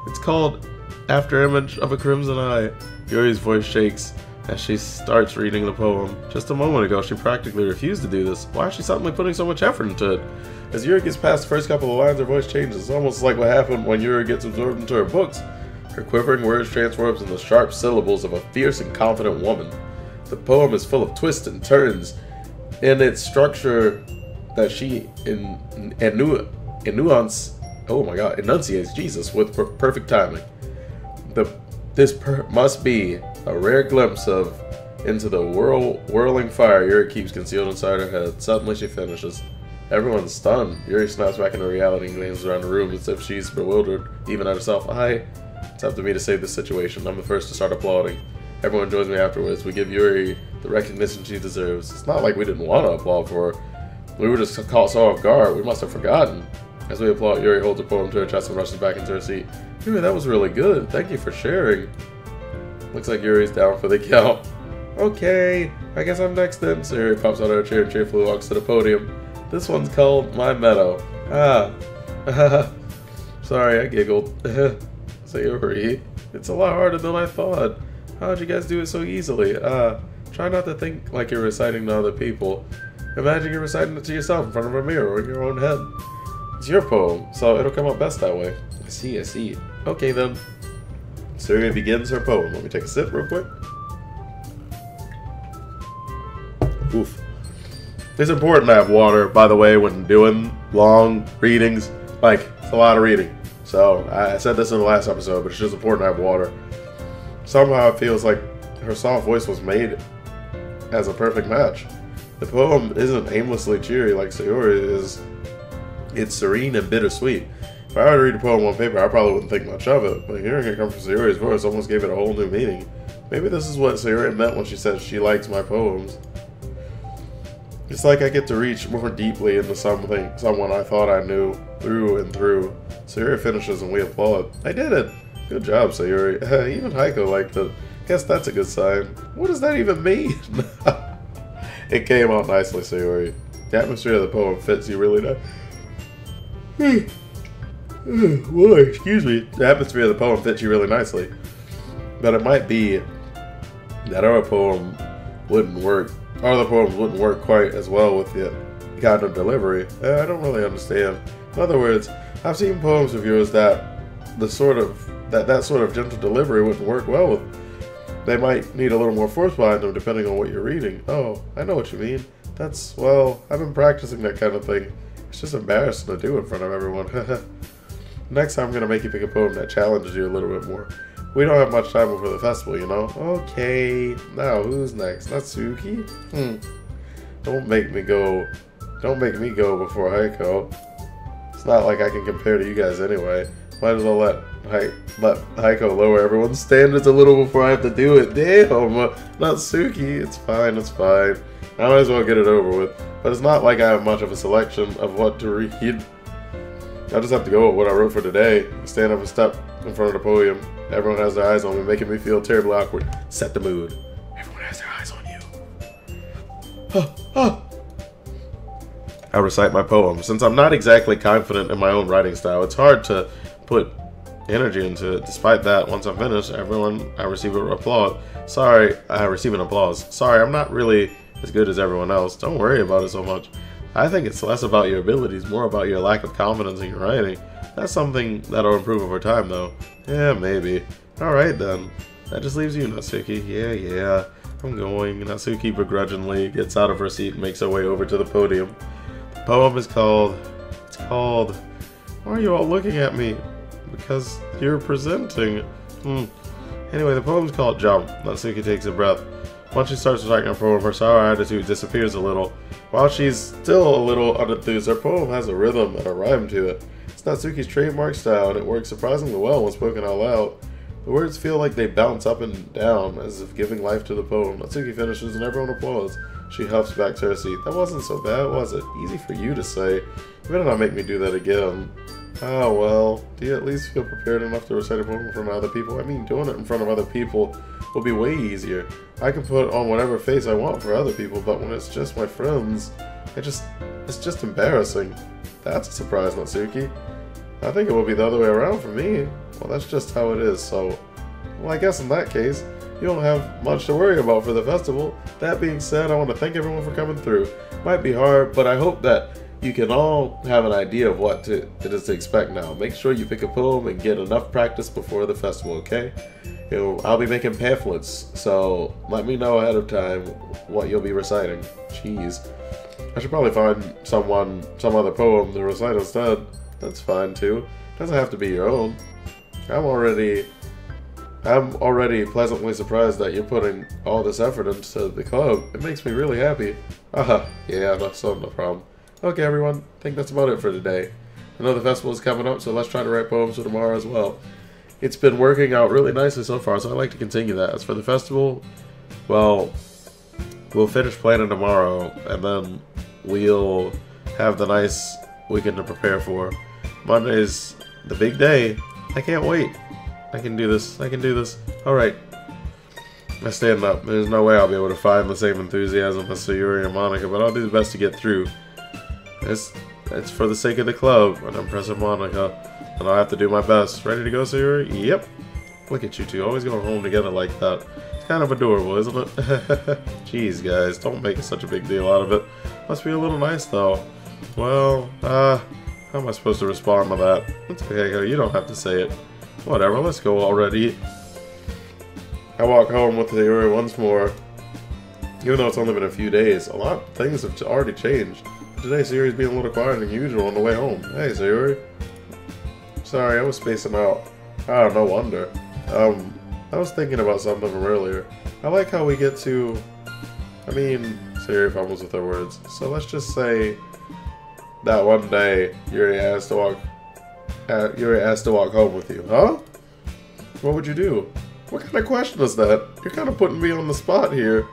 It's called After Image of a Crimson Eye. Yuri's voice shakes as she starts reading the poem. Just a moment ago, she practically refused to do this. Why is she suddenly putting so much effort into it? As Yuri gets past the first couple of lines, her voice changes. It's almost like what happened when Yuri gets absorbed into her books. Her quivering words transforms into the sharp syllables of a fierce and confident woman. The poem is full of twists and turns in its structure that she enunciates Jesus with perfect timing. Must be a rare glimpse into the whirling fire Yuri keeps concealed inside her head. Suddenly she finishes. Everyone's stunned. Yuri snaps back into reality and glances around the room as if she's bewildered, even at herself. It's up to me to save this situation. I'm the first to start applauding. Everyone joins me afterwards. We give Yuri the recognition she deserves. It's not like we didn't want to applaud for her. We were just caught so off guard. We must have forgotten. As we applaud, Yuri holds a poem to her chest and rushes back into her seat. Yuri, that was really good. Thank you for sharing. Looks like Yuri's down for the count. Okay, I guess I'm next then. So Yuri pops out of her chair and cheerfully walks to the podium. This one's called My Meadow. Sorry, I giggled. Sayori, it's a lot harder than I thought. How'd you guys do it so easily? Try not to think like you're reciting to other people. Imagine you're reciting it to yourself in front of a mirror or in your own head. It's your poem, so it'll come out best that way. I see. Okay then. Sayori begins her poem. Let me take a sip real quick. Oof. It's important to have water, by the way, when doing long readings. Like, it's a lot of reading. So, I said this in the last episode, but it's just important to have water. Somehow it feels like her soft voice was made as a perfect match. The poem isn't aimlessly cheery like Sayori is. It's serene and bittersweet. If I were to read a poem on paper, I probably wouldn't think much of it, but hearing it come from Sayori's voice almost gave it a whole new meaning. Maybe this is what Sayori meant when she said she likes my poems. It's like I get to reach more deeply into someone I thought I knew through and through. Sayori finishes and we applaud. I did it! Good job, Sayori. Even Heiko liked it. Guess that's a good sign. What does that even mean? It came out nicely, Sayori. The atmosphere of the poem fits you really nice. Boy, excuse me. The atmosphere of the poem fits you really nicely. But it might be that our poem wouldn't work. Our other poems wouldn't work quite as well with the kind of delivery. I don't really understand. In other words, I've seen poems of yours that that sort of gentle delivery wouldn't work well with. They might need a little more force behind them depending on what you're reading. Oh, I know what you mean. Well, I've been practicing that kind of thing. It's just embarrassing to do in front of everyone. Next time I'm going to make you pick a poem that challenges you a little bit more. We don't have much time before the festival, you know? Okay, now who's next? Natsuki? Don't make me go before Heiko. It's not like I can compare to you guys anyway. Might as well let Heiko lower everyone's standards a little before I have to do it. Damn, Natsuki, it's fine. I might as well get it over with. But it's not like I have much of a selection of what to read. I just have to go with what I wrote for today. Stand up and step in front of the podium. Everyone has their eyes on me, making me feel terribly awkward. Set the mood. Everyone has their eyes on you. I recite my poem. Since I'm not exactly confident in my own writing style, it's hard to put energy into it. Despite that, once I'm finished, I receive an applause. Sorry, I'm not really as good as everyone else. Don't worry about it so much. I think it's less about your abilities, more about your lack of confidence in your writing. That's something that'll improve over time, though. Yeah, maybe. Alright then. That just leaves you, Natsuki. Yeah. I'm going. Natsuki begrudgingly gets out of her seat and makes her way over to the podium. The poem is called... Why are you all looking at me? Because you're presenting. Anyway, the poem's called Jump. Natsuki takes a breath. Once she starts reciting her poem, her sour attitude disappears a little. While she's still a little unenthused, her poem has a rhythm and a rhyme to it. It's Natsuki's trademark style, and it works surprisingly well when spoken out loud. The words feel like they bounce up and down, as if giving life to the poem. Natsuki finishes and everyone applauds. She huffs back to her seat. That wasn't so bad, was it? Easy for you to say. You better not make me do that again. Oh, well, do you at least feel prepared enough to recite a poem in front of other people? I mean, doing it in front of other people will be way easier. I can put on whatever face I want for other people, but when it's just my friends, it's just embarrassing. That's a surprise, Natsuki. I think it will be the other way around for me. Well, that's just how it is, so... Well, I guess in that case, you don't have much to worry about for the festival. That being said, I want to thank everyone for coming through. Might be hard, but I hope that you can all have an idea of what it is to expect now. Make sure you pick a poem and get enough practice before the festival, okay? I'll be making pamphlets, so let me know ahead of time what you'll be reciting. Jeez. I should probably find some other poem to recite instead. That's fine too. Doesn't have to be your own. I'm already pleasantly surprised that you're putting all this effort into the club. It makes me really happy. Yeah, no problem. Okay, everyone, I think that's about it for today. I know the festival is coming up, so let's try to write poems for tomorrow as well. It's been working out really nicely so far, so I'd like to continue that. As for the festival, well, we'll finish planning tomorrow, and then we'll have the nice weekend to prepare for. Monday's the big day. I can't wait. I can do this. I can do this. Alright. I stand up. There's no way I'll be able to find the same enthusiasm as Sayori and Monica, but I'll do the best to get through. It's for the sake of the club, and I'm pressing Monica, and I'll have to do my best. Ready to go, Sayori? Yep. Look at you two, always going home together like that. It's kind of adorable, isn't it? Jeez, guys, don't make such a big deal out of it. Must be a little nice, though. Well, how am I supposed to respond to that? It's okay, you don't have to say it. Whatever, let's go already. I walk home with Sayori once more. Even though it's only been a few days, a lot of things have already changed. Today, Sayori's being a little quieter than usual on the way home. Hey, Sayori. Sorry, I was spacing out. Oh, no wonder. I was thinking about something from earlier. I like how we get to... Sayori fumbles with her words. So let's just say that one day, Yuri asked to walk home with you. Huh? What would you do? What kind of question is that? You're kind of putting me on the spot here.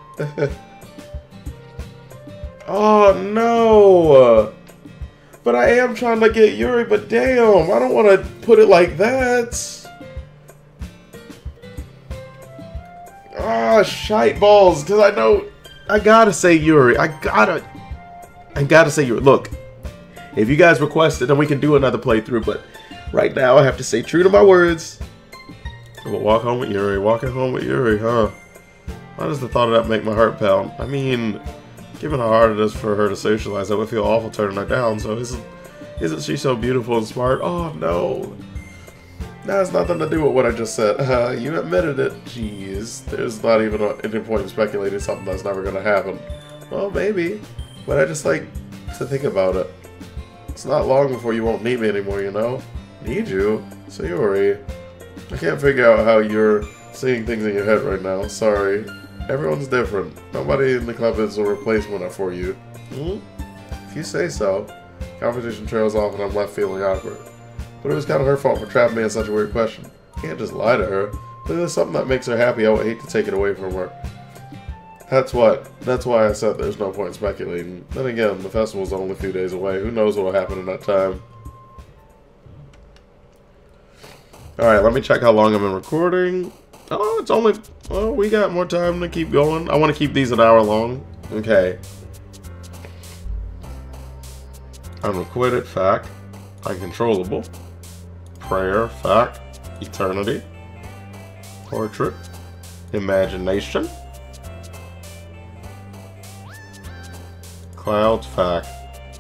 Oh, no! But I am trying to get Yuri, but damn, I don't want to put it like that. Ah, shite balls, because I know... I gotta say Yuri. I gotta say Yuri. Look, if you guys request it, then we can do another playthrough, but right now I have to stay true to my words. But walk home with Yuri. Walking home with Yuri, huh? Why does the thought of that make my heart pound? I mean, given how hard it is for her to socialize, I would feel awful turning her down, so isn't she so beautiful and smart? Oh, no. That has nothing to do with what I just said. You admitted it. Jeez. There's not even any point in speculating something that's never going to happen. Well, maybe. But I just like to think about it. It's not long before you won't need me anymore, you know? Need you? Sayori. I can't figure out how you're seeing things in your head right now. Sorry. Everyone's different. Nobody in the club is a replacement for you. If you say so. Conversation trails off and I'm left feeling awkward. But it was kind of her fault for trapping me in such a weird question. I can't just lie to her. But if there's something that makes her happy, I would hate to take it away from her. That's why I said there's no point in speculating. Then again, the festival's only a few days away. Who knows what will happen in that time. Alright, let me check how long I've been recording. Oh, it's only... Oh, we got more time to keep going. I want to keep these an hour long. Okay. Unrequited, fact. Uncontrollable. Prayer, fact. Eternity. Portrait. Imagination. Clouds, fact.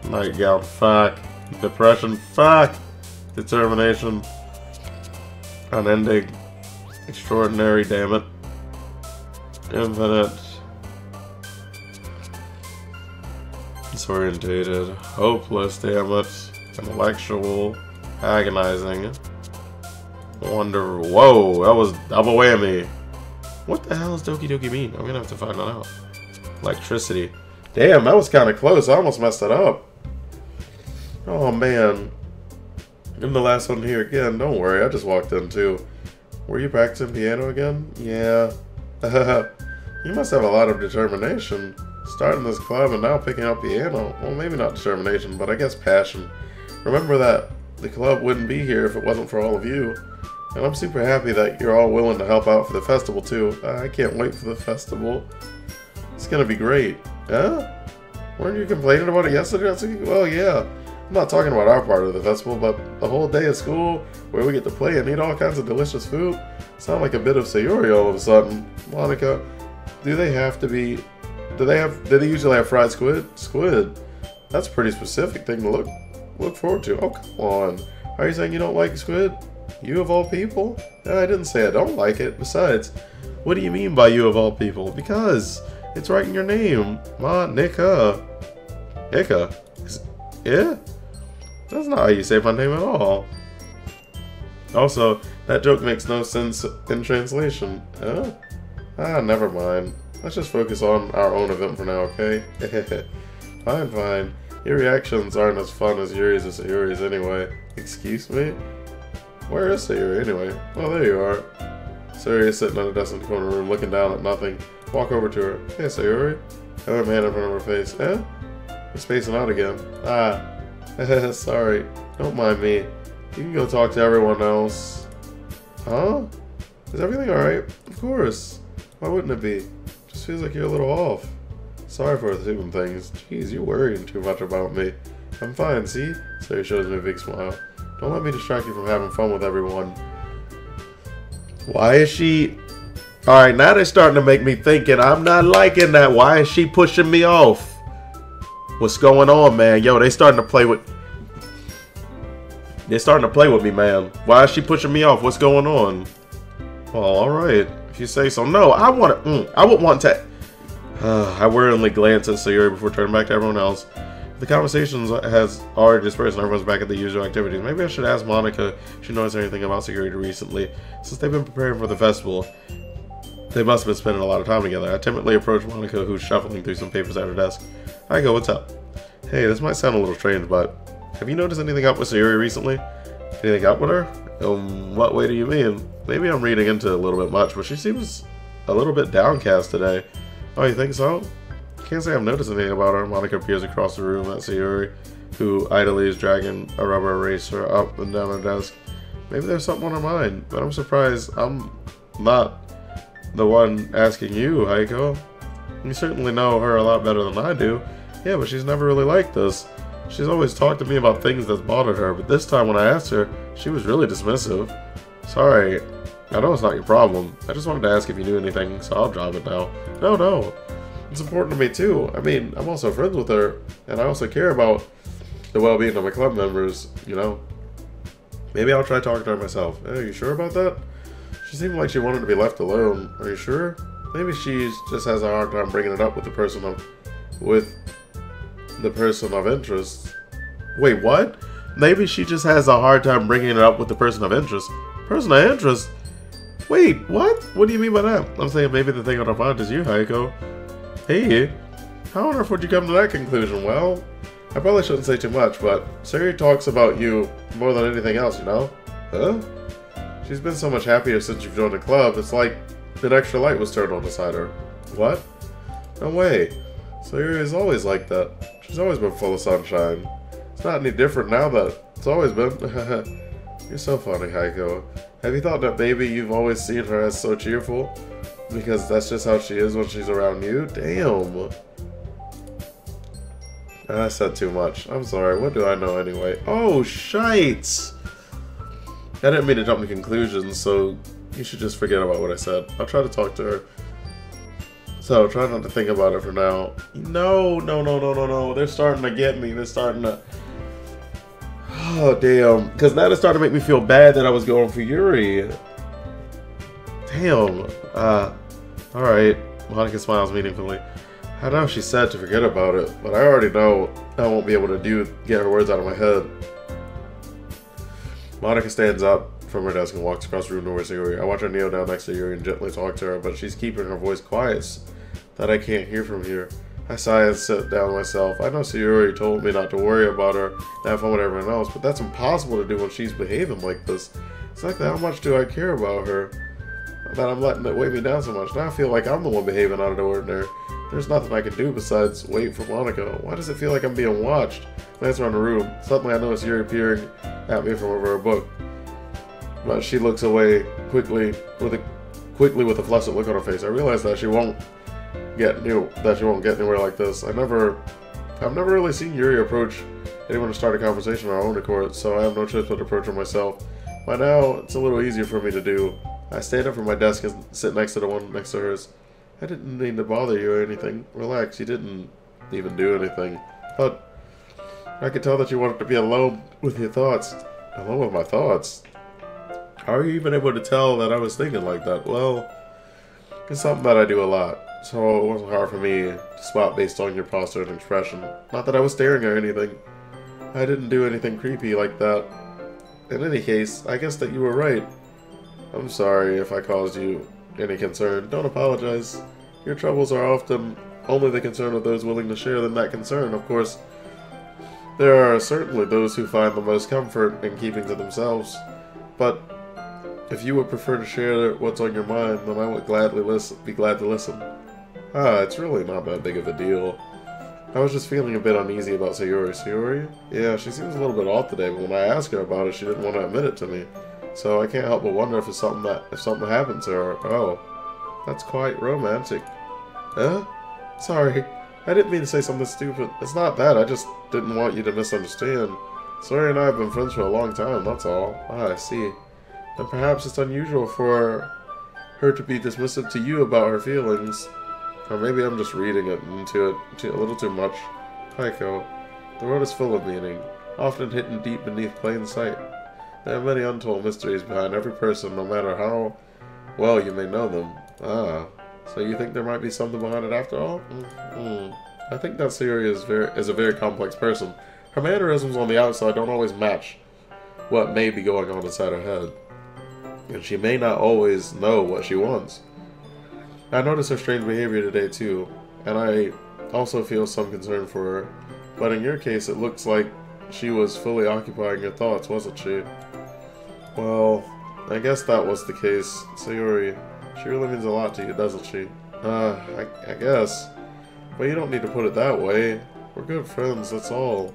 Nightgown, fact. Depression, fact. Determination. Unending. Extraordinary, damn it. Infinite. Disorientated. Hopeless, damn it. Intellectual. Agonizing. Wonder. Whoa, that was double whammy. What the hell does Doki Doki mean? I'm gonna have to find that out. Electricity. Damn, that was kind of close. I almost messed it up. Oh, man. I'm the last one here again. Don't worry, I just walked in too. Were you practicing piano again? Yeah. You must have a lot of determination. Starting this club and now picking up piano. Well, maybe not determination, but I guess passion. Remember that the club wouldn't be here if it wasn't for all of you. And I'm super happy that you're all willing to help out for the festival too. I can't wait for the festival. It's gonna be great. Huh? Weren't you complaining about it yesterday? Well, yeah. I'm not talking about our part of the festival, but the whole day at school where we get to play and eat all kinds of delicious food. Sound like a bit of Sayori all of a sudden. Monica, do they usually have fried squid? Squid. That's a pretty specific thing to look forward to. Oh, come on. Are you saying you don't like squid? You of all people? No, I didn't say I don't like it. Besides, what do you mean by you of all people? Because it's right in your name. Monica. Nika. Yeah? That's not how you say my name at all. Also, that joke makes no sense in translation. Huh? Never mind. Let's just focus on our own event for now, okay? Fine, fine. Your reactions aren't as fun as Yuri's or Sayori's anyway. Excuse me? Where is Sayori anyway? Oh, there you are. Sayori is sitting at a desk in the corner room looking down at nothing. Walk over to her. Hey, Sayori. Have her hand in front of her face. Eh? You're spacing out again. Sorry. Don't mind me. You can go talk to everyone else. Huh? Is everything alright? Of course. Why wouldn't it be? Just feels like you're a little off. Sorry for assuming things. Jeez, you're worrying too much about me. I'm fine, see? Sayori shows me a big smile. Don't let me distract you from having fun with everyone. Why is she... Alright, now they're starting to make me think, and I'm not liking that. Why is she pushing me off? What's going on, man? Yo, they starting to play with... They're starting to play with me, man. Why is she pushing me off? What's going on? Well, alright. If you say so. No, I want to... I would want to... I worriedly glance at Sayori before turning back to everyone else. The conversation has already dispersed and everyone's back at the usual activities. Maybe I should ask Monica if she knows anything about Sayori recently. Since they've been preparing for the festival, they must have been spending a lot of time together. I timidly approach Monica, who's shuffling through some papers at her desk. Hi, go. What's up? Hey, this might sound a little strange, but have you noticed anything up with Sayori recently? Anything up with her? What way do you mean? Maybe I'm reading into it a little bit much, but she seems a little bit downcast today. Oh, you think so? Can't say I've noticed anything about her. Monica peers across the room at Sayori, who idly is dragging a rubber eraser up and down her desk. Maybe there's something on her mind, but I'm surprised I'm not the one asking you, Heiko. You certainly know her a lot better than I do. Yeah, but she's never really like this. She's always talked to me about things that's bothered her, but this time when I asked her, she was really dismissive. Sorry, I know it's not your problem. I just wanted to ask if you knew anything, so I'll drop it now. No. It's important to me too. I mean, I'm also friends with her, and I also care about the well-being of my club members, you know. Maybe I'll try talking to her myself. Hey, are you sure about that? She seemed like she wanted to be left alone. Are you sure? Maybe she just has a hard time bringing it up with the person of interest. Wait, what? Maybe she just has a hard time bringing it up with the person of interest. Person of interest? Wait, what? What do you mean by that? I'm saying maybe the thing on her mind is you, Heiko. Hey, how on earth would you come to that conclusion? Well, I probably shouldn't say too much, but Sayori talks about you more than anything else, you know? Huh? She's been so much happier since you've joined the club, it's like an extra light was turned on beside her. What? No way. Sayori is always like that. She's always been full of sunshine. It's not any different now that it's always been. You're so funny, Heiko. Have you thought that maybe you've always seen her as so cheerful? Because that's just how she is when she's around you? Damn. I said too much. I'm sorry. What do I know anyway? Oh, shite. I didn't mean to jump to conclusions, so you should just forget about what I said. I'll try to talk to her. So, try not to think about it for now. No. They're starting to get me. They're starting to... Oh, damn. Because now they're starting to make me feel bad that I was going for Yuri. Damn. Alright. Monica smiles meaningfully. I know she said to forget about it, but I already know I won't be able to get her words out of my head. Monica stands up from her desk and walks across the room towards Sayori. I watch her kneel down next to Yuri and gently talk to her, but she's keeping her voice quiet that I can't hear from here. I sigh and sit down myself. I know Sayori told me not to worry about her and have fun with everyone else, but that's impossible to do when she's behaving like this. Exactly how much do I care about her that I'm letting it weigh me down so much? Now I feel like I'm the one behaving out of the ordinary. There's nothing I can do besides wait for Monica. Why does it feel like I'm being watched? I glance around the room. Suddenly I notice Yuri peering at me from over her book. But she looks away quickly with a flustered look on her face. I realize that she won't get anywhere like this. I've never really seen Yuri approach anyone to start a conversation on our own accord, so I have no choice but to approach her myself. By now, it's a little easier for me to do. I stand up from my desk and sit next to the one next to hers. I didn't mean to bother you or anything. Relax, you didn't even do anything. But I could tell that you wanted to be alone with your thoughts. Alone with my thoughts? How are you even able to tell that I was thinking like that? Well, it's something that I do a lot, so it wasn't hard for me to spot based on your posture and expression. Not that I was staring or anything. I didn't do anything creepy like that. In any case, I guess that you were right. I'm sorry if I caused you any concern. Don't apologize. Your troubles are often only the concern of those willing to share that concern. Of course, there are certainly those who find the most comfort in keeping to themselves. But if you would prefer to share what's on your mind, then I would be glad to listen. It's really not that big of a deal. I was just feeling a bit uneasy about Sayori. Sayori? Yeah, she seems a little bit off today, but when I asked her about it, she didn't want to admit it to me. So I can't help but wonder if something happened to her. Oh, that's quite romantic. Huh? Sorry, I didn't mean to say something stupid. It's not that, I just didn't want you to misunderstand. Sayori and I have been friends for a long time, that's all. I see. And perhaps it's unusual for her to be dismissive to you about her feelings. Or maybe I'm just reading it into it a little too much. Heiko, the world is full of meaning, often hidden deep beneath plain sight. There are many untold mysteries behind every person, no matter how well you may know them. So you think there might be something behind it after all? I think that Sayori is a very complex person. Her mannerisms on the outside don't always match what may be going on inside her head. And she may not always know what she wants. I noticed her strange behavior today too, and I also feel some concern for her. But in your case, it looks like she was fully occupying your thoughts, wasn't she? Well, I guess that was the case. Sayori, she really means a lot to you, doesn't she? I guess. But you don't need to put it that way. We're good friends, that's all.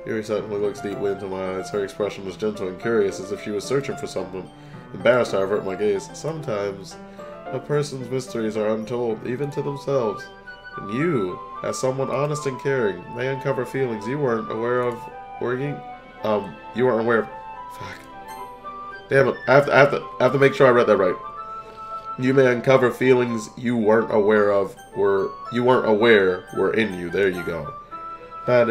Yuri suddenly looks deeply into my eyes. Her expression was gentle and curious, as if she was searching for something. Embarrassed, I avert my gaze. Sometimes a person's mysteries are untold, even to themselves. And you, as someone honest and caring, may uncover feelings you weren't aware of, you weren't aware of. Fuck. Damn it, I have to make sure I read that right. You may uncover feelings you weren't aware of, were in you. There you go. I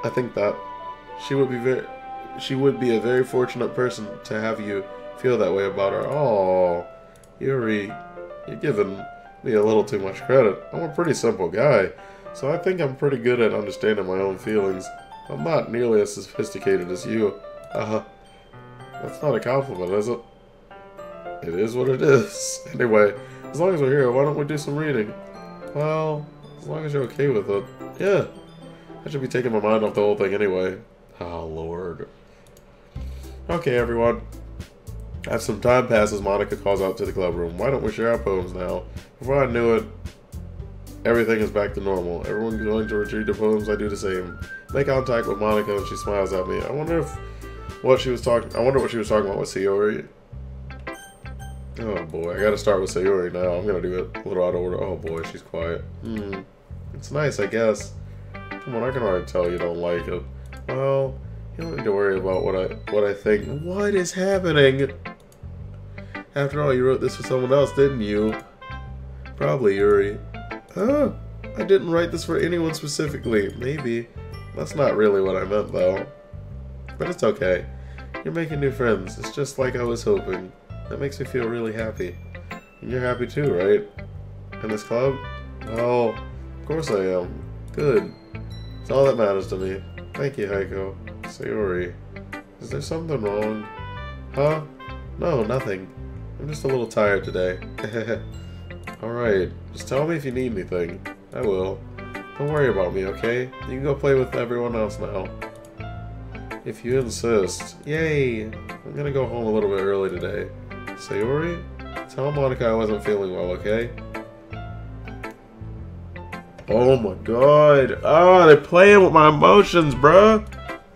think that she would be a very fortunate person to have you feel that way about her. Oh, Yuri, you're giving me a little too much credit. I'm a pretty simple guy, so I think I'm pretty good at understanding my own feelings. I'm not nearly as sophisticated as you. That's not a compliment, is it? It is what it is. Anyway, as long as we're here, why don't we do some reading? Well, as long as you're okay with it. Yeah. I should be taking my mind off the whole thing anyway. Oh, Lord. Okay, everyone. As some time passes, Monica calls out to the club room. Why don't we share our poems now? Before I knew it, everything is back to normal. Everyone's going to retrieve their poems. I do the same. Make contact with Monica and she smiles at me. I wonder what she was talking about with Sayori. Oh boy, I gotta start with Sayori now. I'm gonna do it a little out of order. Oh boy, she's quiet. It's nice, I guess. Come on, I can already tell you don't like it. Well, you don't need to worry about what I think. What is happening? After all, you wrote this for someone else, didn't you? Probably, Yuri. I didn't write this for anyone specifically. Maybe. That's not really what I meant, though. But it's okay. You're making new friends. It's just like I was hoping. That makes me feel really happy. And you're happy too, right? In this club? Oh, of course I am. Good. It's all that matters to me. Thank you, Heiko. Sayori. Is there something wrong? Huh? No, nothing. I'm just a little tired today. Alright, just tell me if you need anything. I will. Don't worry about me, okay? You can go play with everyone else now. If you insist. Yay! I'm gonna go home a little bit early today. Sayori? Tell Monica I wasn't feeling well, okay? Oh my god. Oh, they're playing with my emotions, bruh.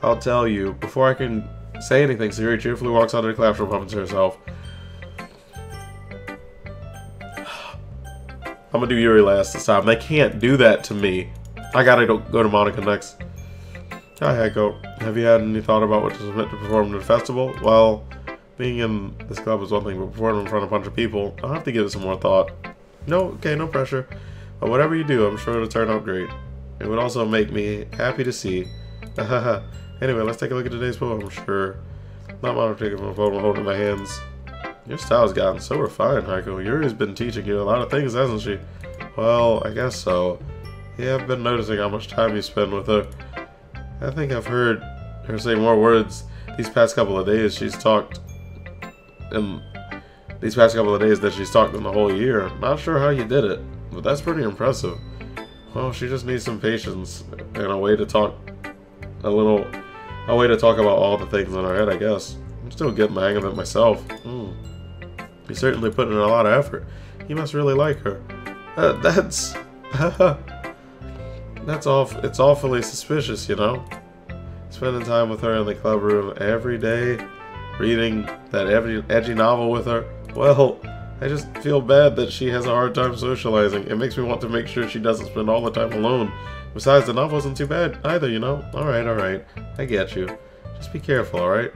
I'll tell you. Before I can say anything, Sayori cheerfully walks out of the classroom humming to herself. I'm gonna do Yuri last this time. They can't do that to me. I gotta go to Monica next. Hi, Heiko. Have you had any thought about what is meant to perform at the festival? Well, being in this club is one thing, but performing in front of a bunch of people, I'll have to give it some more thought. No, okay, no pressure. But whatever you do, I'm sure it'll turn out great. It would also make me happy to see. Anyway, let's take a look at today's poem. Sure. Not Monica taking my phone holding my hands. Your style's gotten so refined, Heiko. Yuri's been teaching you a lot of things, hasn't she? Well, I guess so. Yeah, I've been noticing how much time you spend with her. I think I've heard her say more words these past couple of days she's talked in these past couple of days that she's talked in the whole year. Not sure how you did it, but that's pretty impressive. Well, she just needs some patience and a way to talk about all the things in her head, I guess. I'm still getting the hang of it myself. You certainly put in a lot of effort. You must really like her. It's awfully suspicious, you know? Spending time with her in the club room every day, reading that edgy novel with her. Well, I just feel bad that she has a hard time socializing. It makes me want to make sure she doesn't spend all the time alone. Besides, the novel isn't too bad either, you know? Alright. I get you. Just be careful, alright?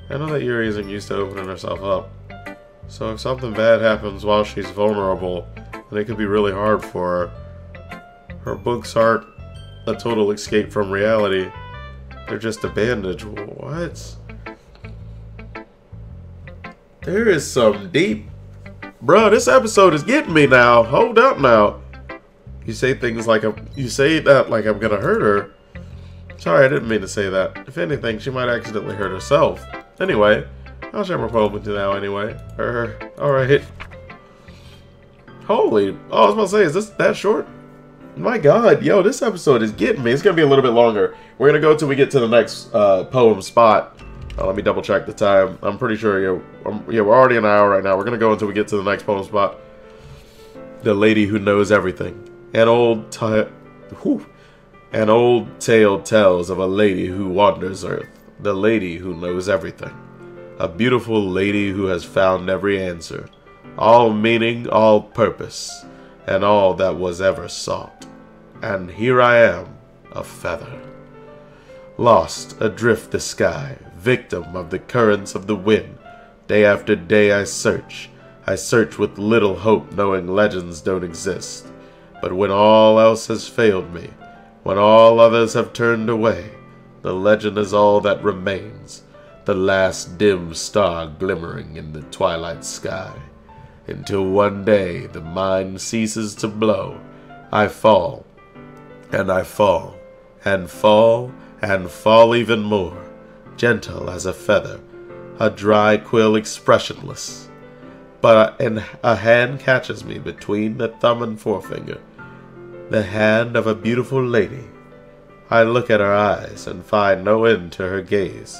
I know that Yuri isn't used to opening herself up. So if something bad happens while she's vulnerable, then it could be really hard for her. Her books aren't a total escape from reality. They're just a bandage. What? There is some deep... Bruh, this episode is getting me now. Hold up now. You say things like you say that like I'm gonna hurt her. Sorry, I didn't mean to say that. If anything, she might accidentally hurt herself. Anyway, I'll share my poem with you now anyway. Alright. Holy... Oh, I was about to say, is this that short? My god, yo, this episode is getting me. It's gonna be a little bit longer. We're gonna go till we get to the next poem spot. Let me double check the time. I'm pretty sure, we're already an hour right now. We're gonna go until we get to the next poem spot. The lady who knows everything. An old tale tells of a lady who wanders earth. The lady who knows everything. A beautiful lady who has found every answer. All meaning, all purpose, and all that was ever sought. And here I am, a feather. Lost adrift the sky, victim of the currents of the wind. Day after day I search with little hope, knowing legends don't exist. But when all else has failed me, when all others have turned away, the legend is all that remains, the last dim star glimmering in the twilight sky. Until one day the mind ceases to blow, I fall, and I fall, and fall, and fall even more, gentle as a feather, a dry quill expressionless. But a hand catches me between the thumb and forefinger, the hand of a beautiful lady. I look at her eyes and find no end to her gaze.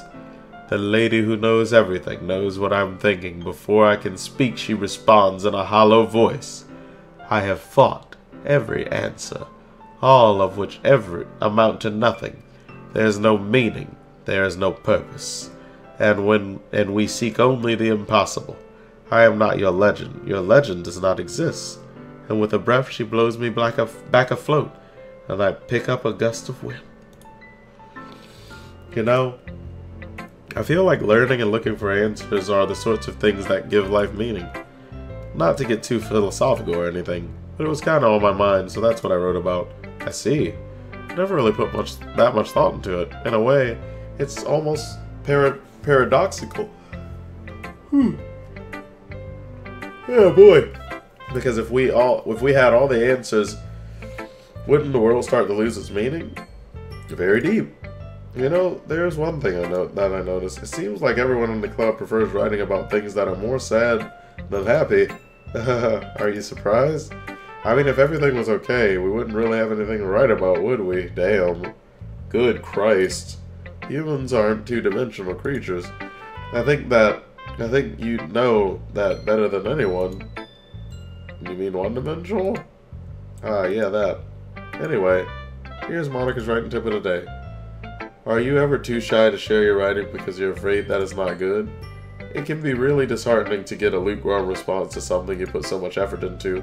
The lady who knows everything knows what I'm thinking. Before I can speak, she responds in a hollow voice. I have fought every answer, all of which amount to nothing. There is no meaning, there is no purpose. And we seek only the impossible. I am not your legend does not exist. And with a breath she blows me back afloat, and I pick up a gust of wind. You know, I feel like learning and looking for answers are the sorts of things that give life meaning. Not to get too philosophical or anything, but it was kind of on my mind, so that's what I wrote about. I see. I never really put that much thought into it. In a way, it's almost paradoxical. Yeah, boy. Because if we had all the answers, wouldn't the world start to lose its meaning? Very deep. You know, there's one thing I noticed. It seems like everyone in the club prefers writing about things that are more sad than happy. Are you surprised? I mean, if everything was okay, we wouldn't really have anything to write about, would we? Damn. Good Christ. Humans aren't two-dimensional creatures. I think you know that better than anyone. You mean one-dimensional? Yeah, that. Anyway, here's Monica's writing tip of the day. Are you ever too shy to share your writing because you're afraid that it's not good? It can be really disheartening to get a lukewarm response to something you put so much effort into.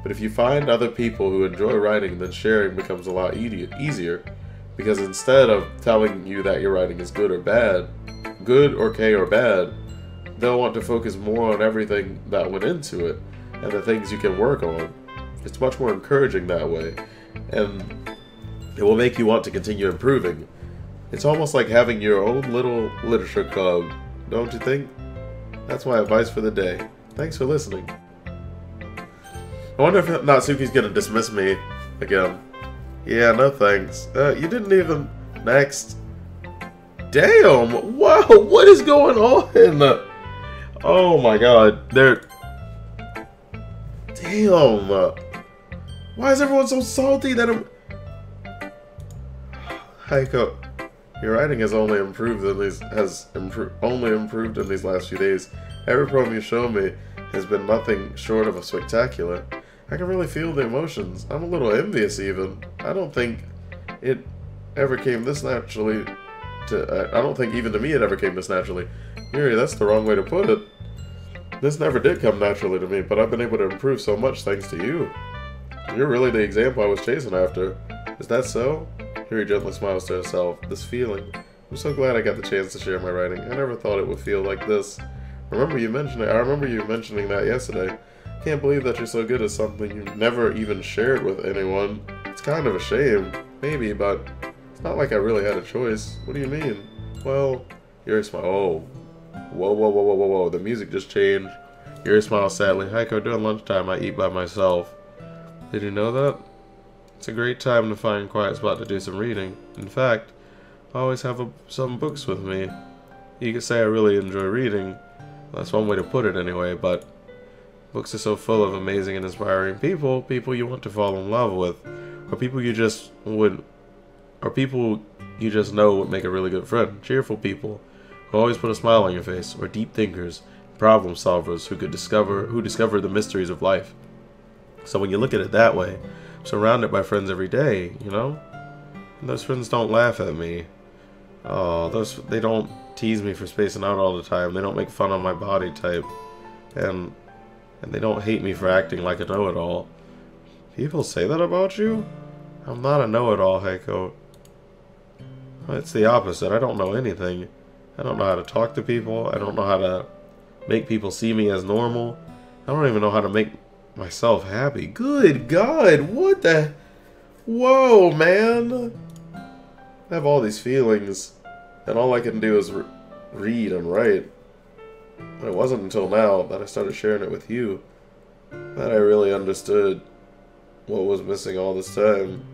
But if you find other people who enjoy writing, then sharing becomes a lot easier. Because instead of telling you that your writing is good or bad, good, okay, or bad, they'll want to focus more on everything that went into it and the things you can work on. It's much more encouraging that way, and it will make you want to continue improving. It's almost like having your own little literature club, don't you think? That's my advice for the day. Thanks for listening. I wonder if Natsuki's gonna dismiss me again. Yeah, no thanks. You didn't even... Next. Damn! Wow, what is going on? Oh my god, they're... Damn! Why is everyone so salty that I'm... Heiko, your writing has only improved in these last few days. Every poem you show me has been nothing short of a spectacular. I can really feel the emotions. I'm a little envious even. I don't think it ever came this naturally to... I don't think even to me it ever came this naturally. Yuri, that's the wrong way to put it. This never did come naturally to me, but I've been able to improve so much thanks to you. You're really the example I was chasing after. Is that so? Yuri gently smiles to herself. This feeling. I'm so glad I got the chance to share my writing. I never thought it would feel like this. I remember you mentioning that yesterday. Can't believe that you're so good at something you never even shared with anyone. It's kind of a shame, maybe, but it's not like I really had a choice. What do you mean? Well, Yuri smiles. Oh. Whoa. The music just changed. Yuri smiles sadly. Heiko, during lunchtime I eat by myself. Did you know that? It's a great time to find a quiet spot to do some reading. In fact, I always have some books with me. You could say I really enjoy reading. That's one way to put it anyway, but books are so full of amazing and inspiring people you want to fall in love with, or people you just know would make a really good friend. Cheerful people who always put a smile on your face, or deep thinkers, problem solvers who discover the mysteries of life. So when you look at it that way, I'm surrounded by friends every day, you know? And those friends don't laugh at me. Oh, they don't tease me for spacing out all the time. They don't make fun of my body type. And they don't hate me for acting like a know-it-all. People say that about you? I'm not a know-it-all, Heiko. It's the opposite. I don't know anything. I don't know how to talk to people. I don't know how to make people see me as normal. I don't even know how to make myself happy. Good God, what the... Whoa, man. I have all these feelings, and all I can do is read and write. It wasn't until now that I started sharing it with you that I really understood what was missing all this time.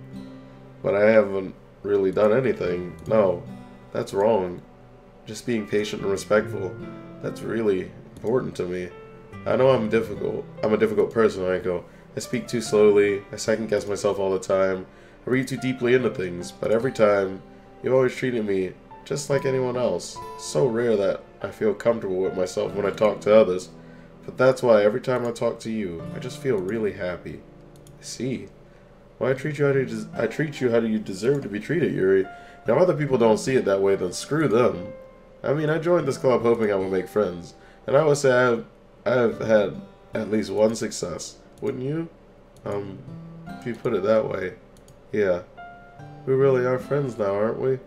But I haven't really done anything. No, that's wrong. Just being patient and respectful, that's really important to me. I know I'm difficult. I'm a difficult person, Aiko. I speak too slowly, I second guess myself all the time, I read too deeply into things, but every time, you've always treated me just like anyone else. It's so rare that I feel comfortable with myself when I talk to others, but that's why every time I talk to you, I just feel really happy. I see. Well, I treat you how you deserve to be treated, Yuri. Now, if other people don't see it that way, then screw them. I mean, I joined this club hoping I would make friends, and I would say I've had at least one success. Wouldn't you? If you put it that way. Yeah. We really are friends now, aren't we?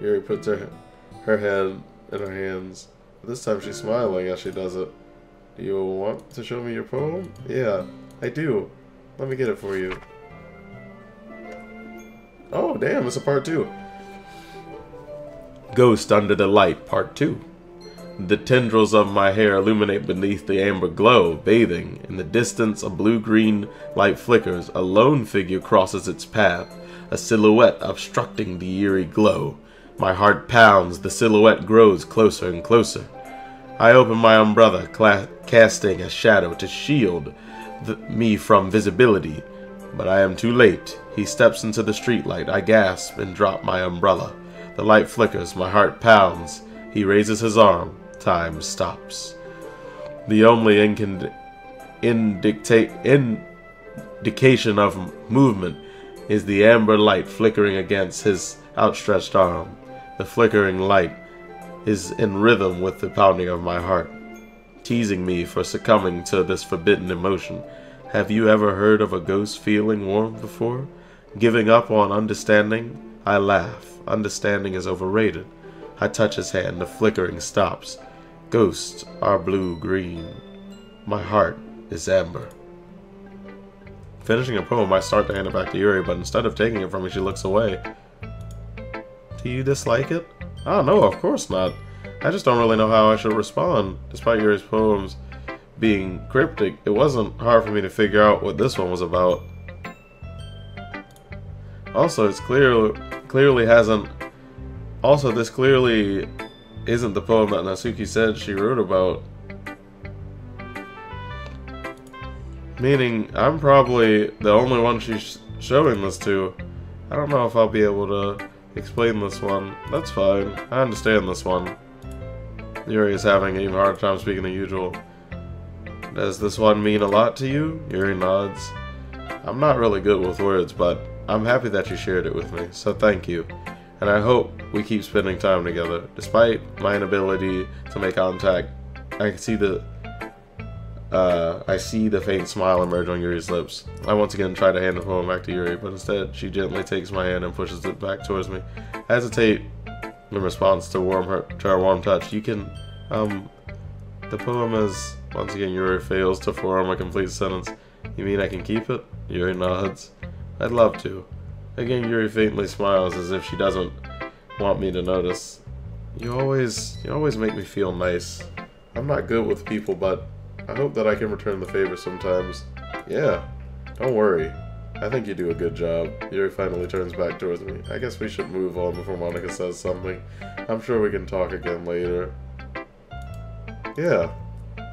Yuri puts her head in her hands. This time she's smiling as she does it. Do you want to show me your poem? Yeah, I do. Let me get it for you. Oh, damn, it's a part 2. Ghost Under the Light, Part 2. The tendrils of my hair illuminate beneath the amber glow, bathing. In the distance, a blue-green light flickers. A lone figure crosses its path, a silhouette obstructing the eerie glow. My heart pounds, the silhouette grows closer and closer. I open my umbrella, casting a shadow to shield me from visibility. But I am too late. He steps into the streetlight. I gasp and drop my umbrella. The light flickers, my heart pounds. He raises his arm. Time stops. The only indication of movement is the amber light flickering against his outstretched arm. The flickering light is in rhythm with the pounding of my heart, teasing me for succumbing to this forbidden emotion. Have you ever heard of a ghost feeling warm before? Giving up on understanding? I laugh. Understanding is overrated. I touch his hand. The flickering stops. Ghosts are blue-green. My heart is amber. Finishing a poem, I start to hand it back to Yuri, but instead of taking it from me, she looks away. Do you dislike it? Oh, no, of course not. I just don't really know how I should respond. Despite Yuri's poems being cryptic, it wasn't hard for me to figure out what this one was about. Also, this clearly isn't the poem that Natsuki said she wrote about. Meaning, I'm probably the only one she's showing this to. I don't know if I'll be able to explain this one. That's fine. I understand this one. Yuri is having an even harder time speaking than usual. Does this one mean a lot to you? Yuri nods. I'm not really good with words, but I'm happy that you shared it with me, so thank you. And I hope we keep spending time together. Despite my inability to make contact, I see the faint smile emerge on Yuri's lips. I once again try to hand the poem back to Yuri, but instead she gently takes my hand and pushes it back towards me. I hesitate in response to her warm touch. You can, the poem is, once again Yuri fails to form a complete sentence. You mean I can keep it? Yuri nods. I'd love to. Again, Yuri faintly smiles as if she doesn't want me to notice. You always make me feel nice. I'm not good with people, but I hope that I can return the favor sometimes. Yeah, don't worry. I think you do a good job. Yuri finally turns back towards me. I guess we should move on before Monika says something. I'm sure we can talk again later. Yeah,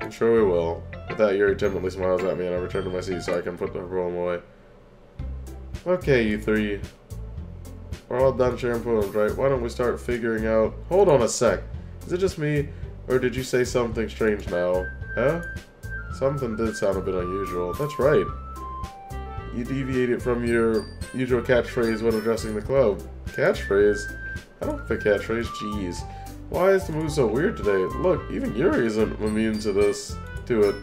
I'm sure we will. With that, Yuri timidly smiles at me and I return to my seat so I can put the poem away. Okay, you three. We're all done sharing poems, right? Why don't we start figuring out... Hold on a sec. Is it just me? Or did you say something strange now? Huh? Something did sound a bit unusual. That's right. You deviated from your usual catchphrase when addressing the club. Catchphrase? I don't have a catchphrase. Jeez. Why is the mood so weird today? Look, even Yuri isn't immune to this. To it.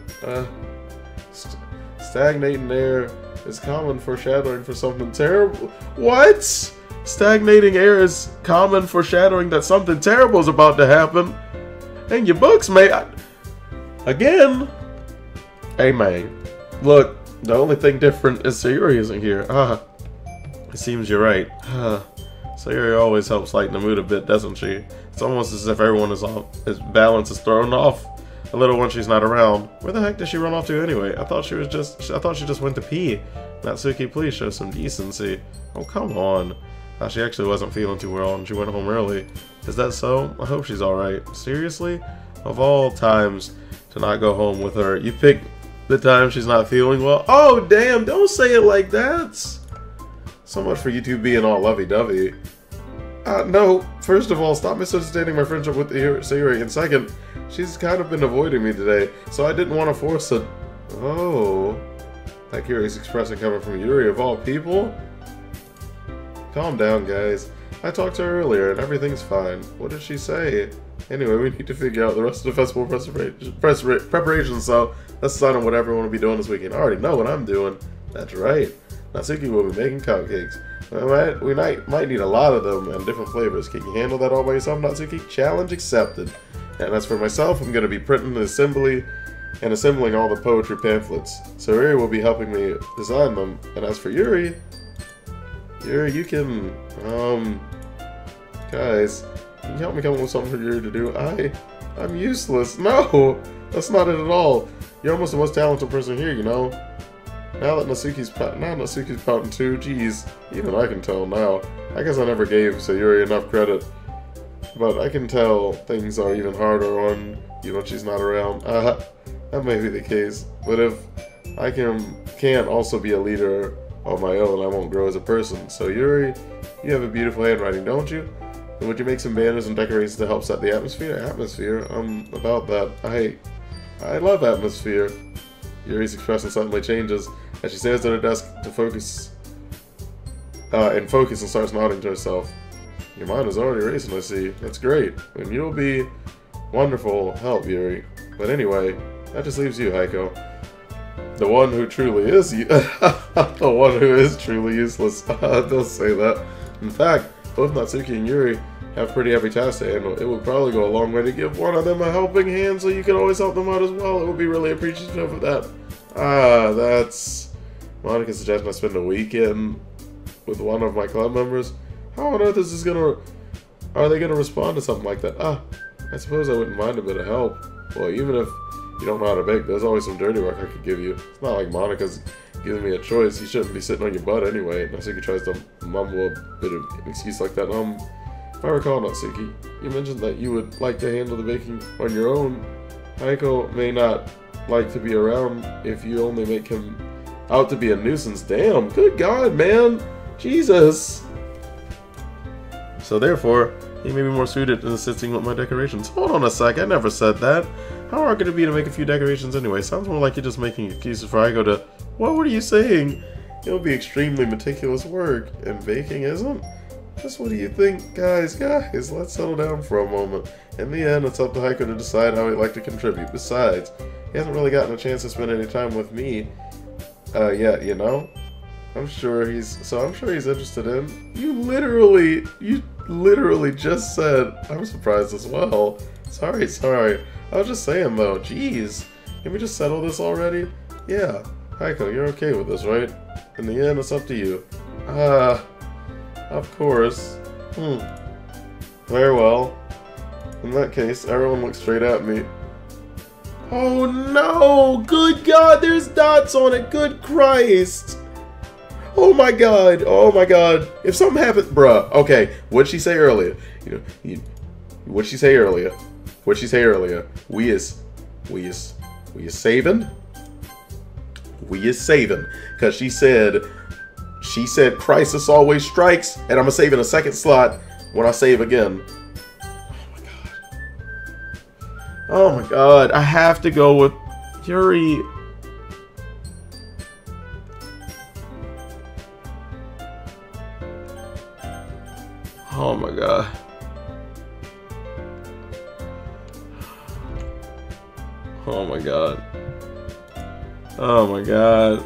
Stagnating air is common foreshadowing for something terrible. What? Stagnating air is common foreshadowing that something terrible is about to happen. And your books, mate. Again. Hey, man. Look, the only thing different is Sayori isn't here. It seems you're right. Sayori always helps lighten the mood a bit, doesn't she? It's almost as if everyone is his balance is thrown off a little when she's not around. Where the heck did she run off to anyway? I thought she just went to pee. Natsuki, please show some decency. Oh, come on. She actually wasn't feeling too well and she went home early. Is that so? I hope she's alright. Seriously? Of all times to not go home with her, you pick the time she's not feeling well? Oh, damn, don't say it like that. So much for you two being all lovey-dovey. No, first of all, stop misunderstanding my friendship with Sayori, and second, she's kind of been avoiding me today, so I didn't want to force it. Oh, that curious expression coming from Yuri of all people? Calm down, guys. I talked to her earlier, and everything's fine. What did she say? Anyway, we need to figure out the rest of the festival preparation, so let's decide on what everyone will be doing this weekend. I already know what I'm doing. That's right. Natsuki will be making cupcakes. We might need a lot of them and different flavors. Can you handle that all by yourself, Natsuki? Challenge accepted. And as for myself, I'm going to be printing and assembling all the poetry pamphlets. So Yuri will be helping me design them. And as for Yuri, you can, guys, can you help me come up with something for Yuri to do? I'm useless. No, that's not it at all. You're almost the most talented person here, you know. Now that Natsuki's pouting too, geez, even I can tell now. I guess I never gave Sayori enough credit. But I can tell things are even harder on you when she's not around. That may be the case. But if I can't also be a leader on my own, I won't grow as a person. So Yuri, you have a beautiful handwriting, don't you? And would you make some banners and decorations to help set the atmosphere? About that. I love atmosphere. Yuri's expression suddenly changes as she stares at her desk to focus and starts nodding to herself. Your mind is already racing, I see. That's great. And you'll be wonderful help, Yuri. But anyway, that just leaves you, Heiko. The one who truly is the one who is truly useless. Don't say that. In fact, both Natsuki and Yuri have pretty heavy tasks to handle. It would probably go a long way to give one of them a helping hand so you could always help them out as well. It would be really appreciative of that. That's... Monica suggested I spend a weekend with one of my club members. How on earth is this gonna... Are they gonna respond to something like that? I suppose I wouldn't mind a bit of help. Well, even if you don't know how to bake, there's always some dirty work I could give you. It's not like Monica's giving me a choice. You shouldn't be sitting on your butt anyway. Natsuki tries to mumble a bit of an excuse like that. If I recall, Natsuki, you mentioned that you would like to handle the baking on your own. Heiko may not like to be around if you only make him out to be a nuisance. Damn, good God, man. Jesus. So therefore, he may be more suited to assisting with my decorations. Hold on a sec, I never said that. How hard could it be to make a few decorations anyway? Sounds more like you're just making excuses for Heiko to... What were you saying? It'll be extremely meticulous work, and baking isn't? Just what do you think? Guys, let's settle down for a moment. In the end, it's up to Heiko to decide how he'd like to contribute. Besides, he hasn't really gotten a chance to spend any time with me yet, you know? I'm sure he's interested in... You literally just said... I'm surprised as well. Sorry. I was just saying though, jeez. Can we just settle this already? Yeah. Heiko, you're okay with this, right? In the end, it's up to you. Of course. Very well. In that case, everyone looks straight at me. Oh no! Good God, there's dots on it! Good Christ! Oh my God! Oh my God! If something happened, bruh. Okay, what'd she say earlier? What'd she say earlier? What'd she say earlier? We is saving? We is saving. Cause she said crisis always strikes, and I'm gonna save in a second slot when I save again. Oh my God, I have to go with Yuri. Oh my God. Oh my God. Oh my God.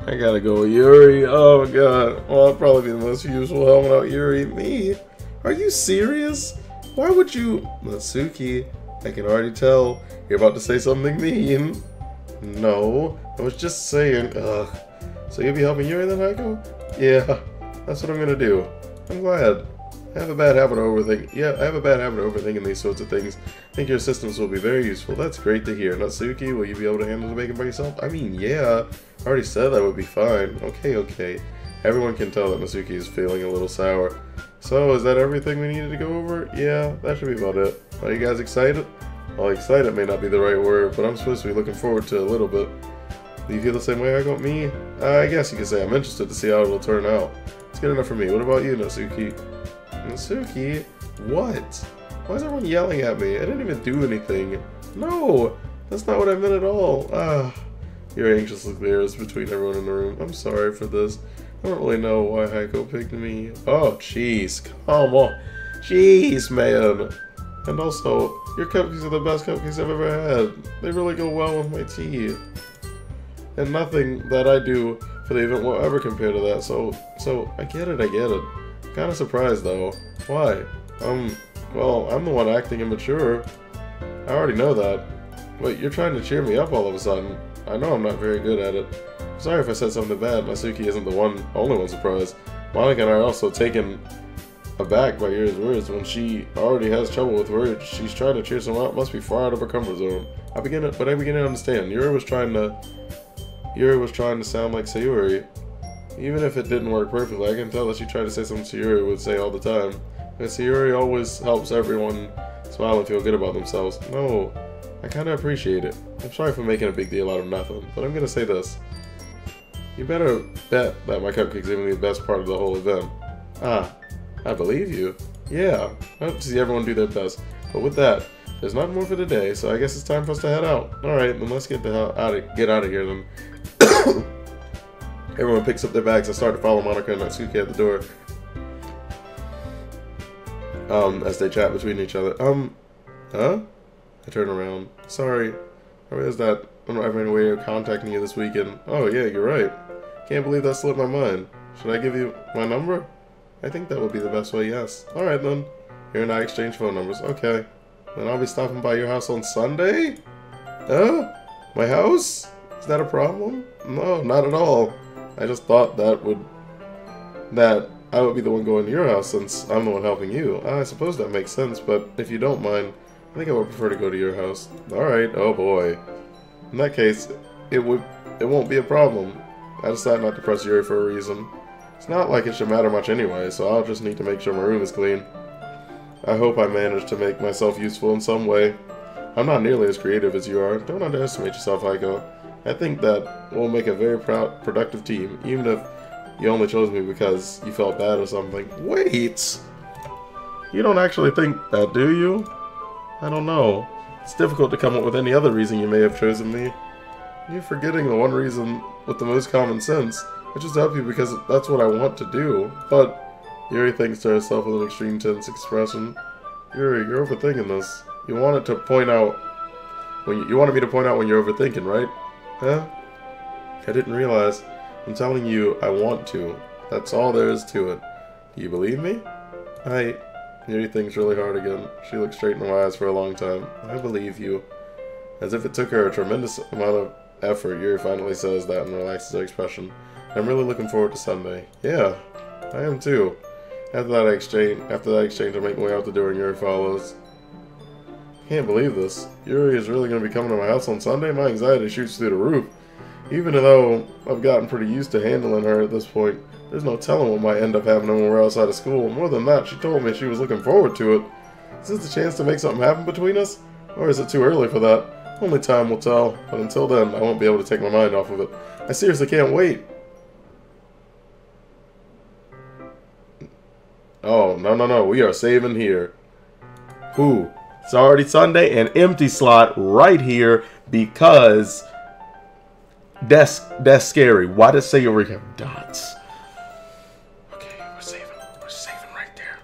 I gotta go with Yuri. Oh my God. Well, I'll probably be the most useful helping out Yuri. Me? Are you serious? Why would you... Natsuki, I can already tell you're about to say something mean. No, I was just saying. Ugh. So you'll be helping Yuri then, Heiko? Yeah, that's what I'm gonna do. I'm glad. I have a bad habit of overthinking these sorts of things. I think your assistance will be very useful. That's great to hear. Natsuki, will you be able to handle the baking by yourself? I mean, yeah. I already said that would be fine. Okay. Everyone can tell that Natsuki is feeling a little sour. So, is that everything we needed to go over? Yeah, that should be about it. Are you guys excited? Well, excited may not be the right word, but I'm supposed to be looking forward to it a little bit. Do you feel the same way I got me? I guess you could say I'm interested to see how it'll turn out. It's good enough for me. What about you, Natsuki? Natsuki? What? Why is everyone yelling at me? I didn't even do anything. No! That's not what I meant at all. Your anxious look there is between everyone in the room. I'm sorry for this. I don't really know why Heiko picked me. Oh, jeez. Come on. Jeez, man. And also, your cupcakes are the best cupcakes I've ever had. They really go well with my tea. And nothing that I do for the event will ever compare to that. So I get it. Kinda surprised though. Why? Well, I'm the one acting immature. I already know that. Wait, you're trying to cheer me up all of a sudden. I know I'm not very good at it. Sorry if I said something bad. Natsuki isn't the only one surprised. Monica and I are also taken aback by Yuri's words. When she already has trouble with words, she's trying to cheer someone up. Must be far out of her comfort zone. I begin to understand. Yuri was trying to sound like Sayori. Even if it didn't work perfectly, I can tell that she tried to say something Sayori would say all the time. And Sayori always helps everyone smile and feel good about themselves. No, I kinda appreciate it. I'm sorry for making a big deal out of nothing, but I'm gonna say this. You better bet that my cupcake's even the best part of the whole event. I believe you. Yeah, I hope to see everyone do their best. But with that, there's not more for today, so I guess it's time for us to head out. Alright, then let's get out of here then. Everyone picks up their bags and start to follow Monica and Natsuki at the door. As they chat between each other. Huh? I turn around. Sorry. I realized that I don't have any way of contacting you this weekend. Oh yeah, you're right. Can't believe that slipped my mind. Should I give you my number? I think that would be the best way, yes. Alright then. Here and I exchange phone numbers. Okay. Then I'll be stopping by your house on Sunday? Huh? My house? Is that a problem? No, not at all. I just thought that I would be the one going to your house since I'm the one helping you. I suppose that makes sense, but if you don't mind, I think I would prefer to go to your house. Alright, oh boy. In that case, it won't be a problem. I decided not to press Yuri for a reason. It's not like it should matter much anyway, so I'll just need to make sure my room is clean. I hope I managed to make myself useful in some way. I'm not nearly as creative as you are. Don't underestimate yourself, Aiko. I think that we'll make a very productive team, even if you only chose me because you felt bad or something. Wait! You don't actually think that, do you? I don't know. It's difficult to come up with any other reason you may have chosen me. You're forgetting the one reason with the most common sense. I just help you because that's what I want to do. But Yuri thinks to herself with an extreme tense expression. Yuri, you're overthinking this. You wanted to point out when you wanted me to point out when you're overthinking, right? Huh? I didn't realize. I'm telling you, I want to. That's all there is to it. Do you believe me? Yuri thinks really hard again. She looks straight in my eyes for a long time. I believe you. As if it took her a tremendous amount of effort, Yuri finally says that and relaxes her expression. I'm really looking forward to Sunday. Yeah, I am too. After that exchange, I make my way out the door and Yuri follows. I can't believe this. Yuri is really going to be coming to my house on Sunday? My anxiety shoots through the roof. Even though I've gotten pretty used to handling her at this point, there's no telling what might end up happening when we're outside of school. More than that, she told me she was looking forward to it. Is this a chance to make something happen between us? Or is it too early for that? Only time will tell, but until then, I won't be able to take my mind off of it. I seriously can't wait. Oh, no, we are saving here. Who? It's already Sunday, an empty slot right here because that's scary. Why does SAYORI have dots? Okay, we're saving right there.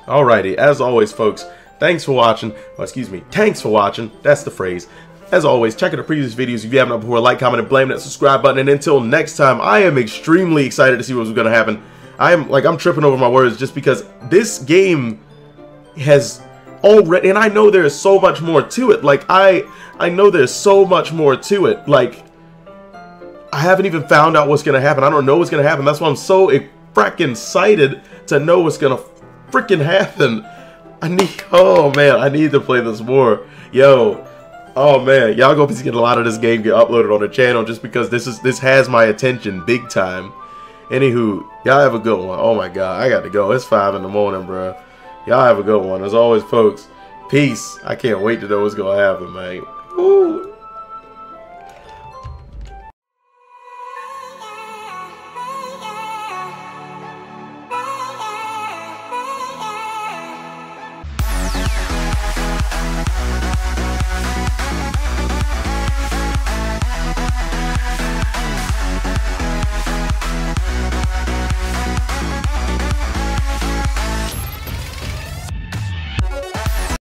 Alrighty, as always, folks, thanks for watching. Oh, excuse me, thanks for watching. That's the phrase. As always, check out the previous videos if you haven't before. Like, comment, and blame that subscribe button. And until next time, I am extremely excited to see what's going to happen. I'm tripping over my words just because this game has already, and I know there's so much more to it. Like, I know there's so much more to it. Like, I haven't even found out what's going to happen. I don't know what's going to happen. That's why I'm so frickin' excited to know what's going to frickin' happen. Oh man, I need to play this more. Yo, oh man, y'all go get a lot of this game get uploaded on the channel just because this has my attention big time. Anywho, y'all have a good one. Oh my god, I got to go. It's 5 in the morning, bro. Y'all have a good one. As always, folks, peace. I can't wait to know what's going to happen, man. Woo.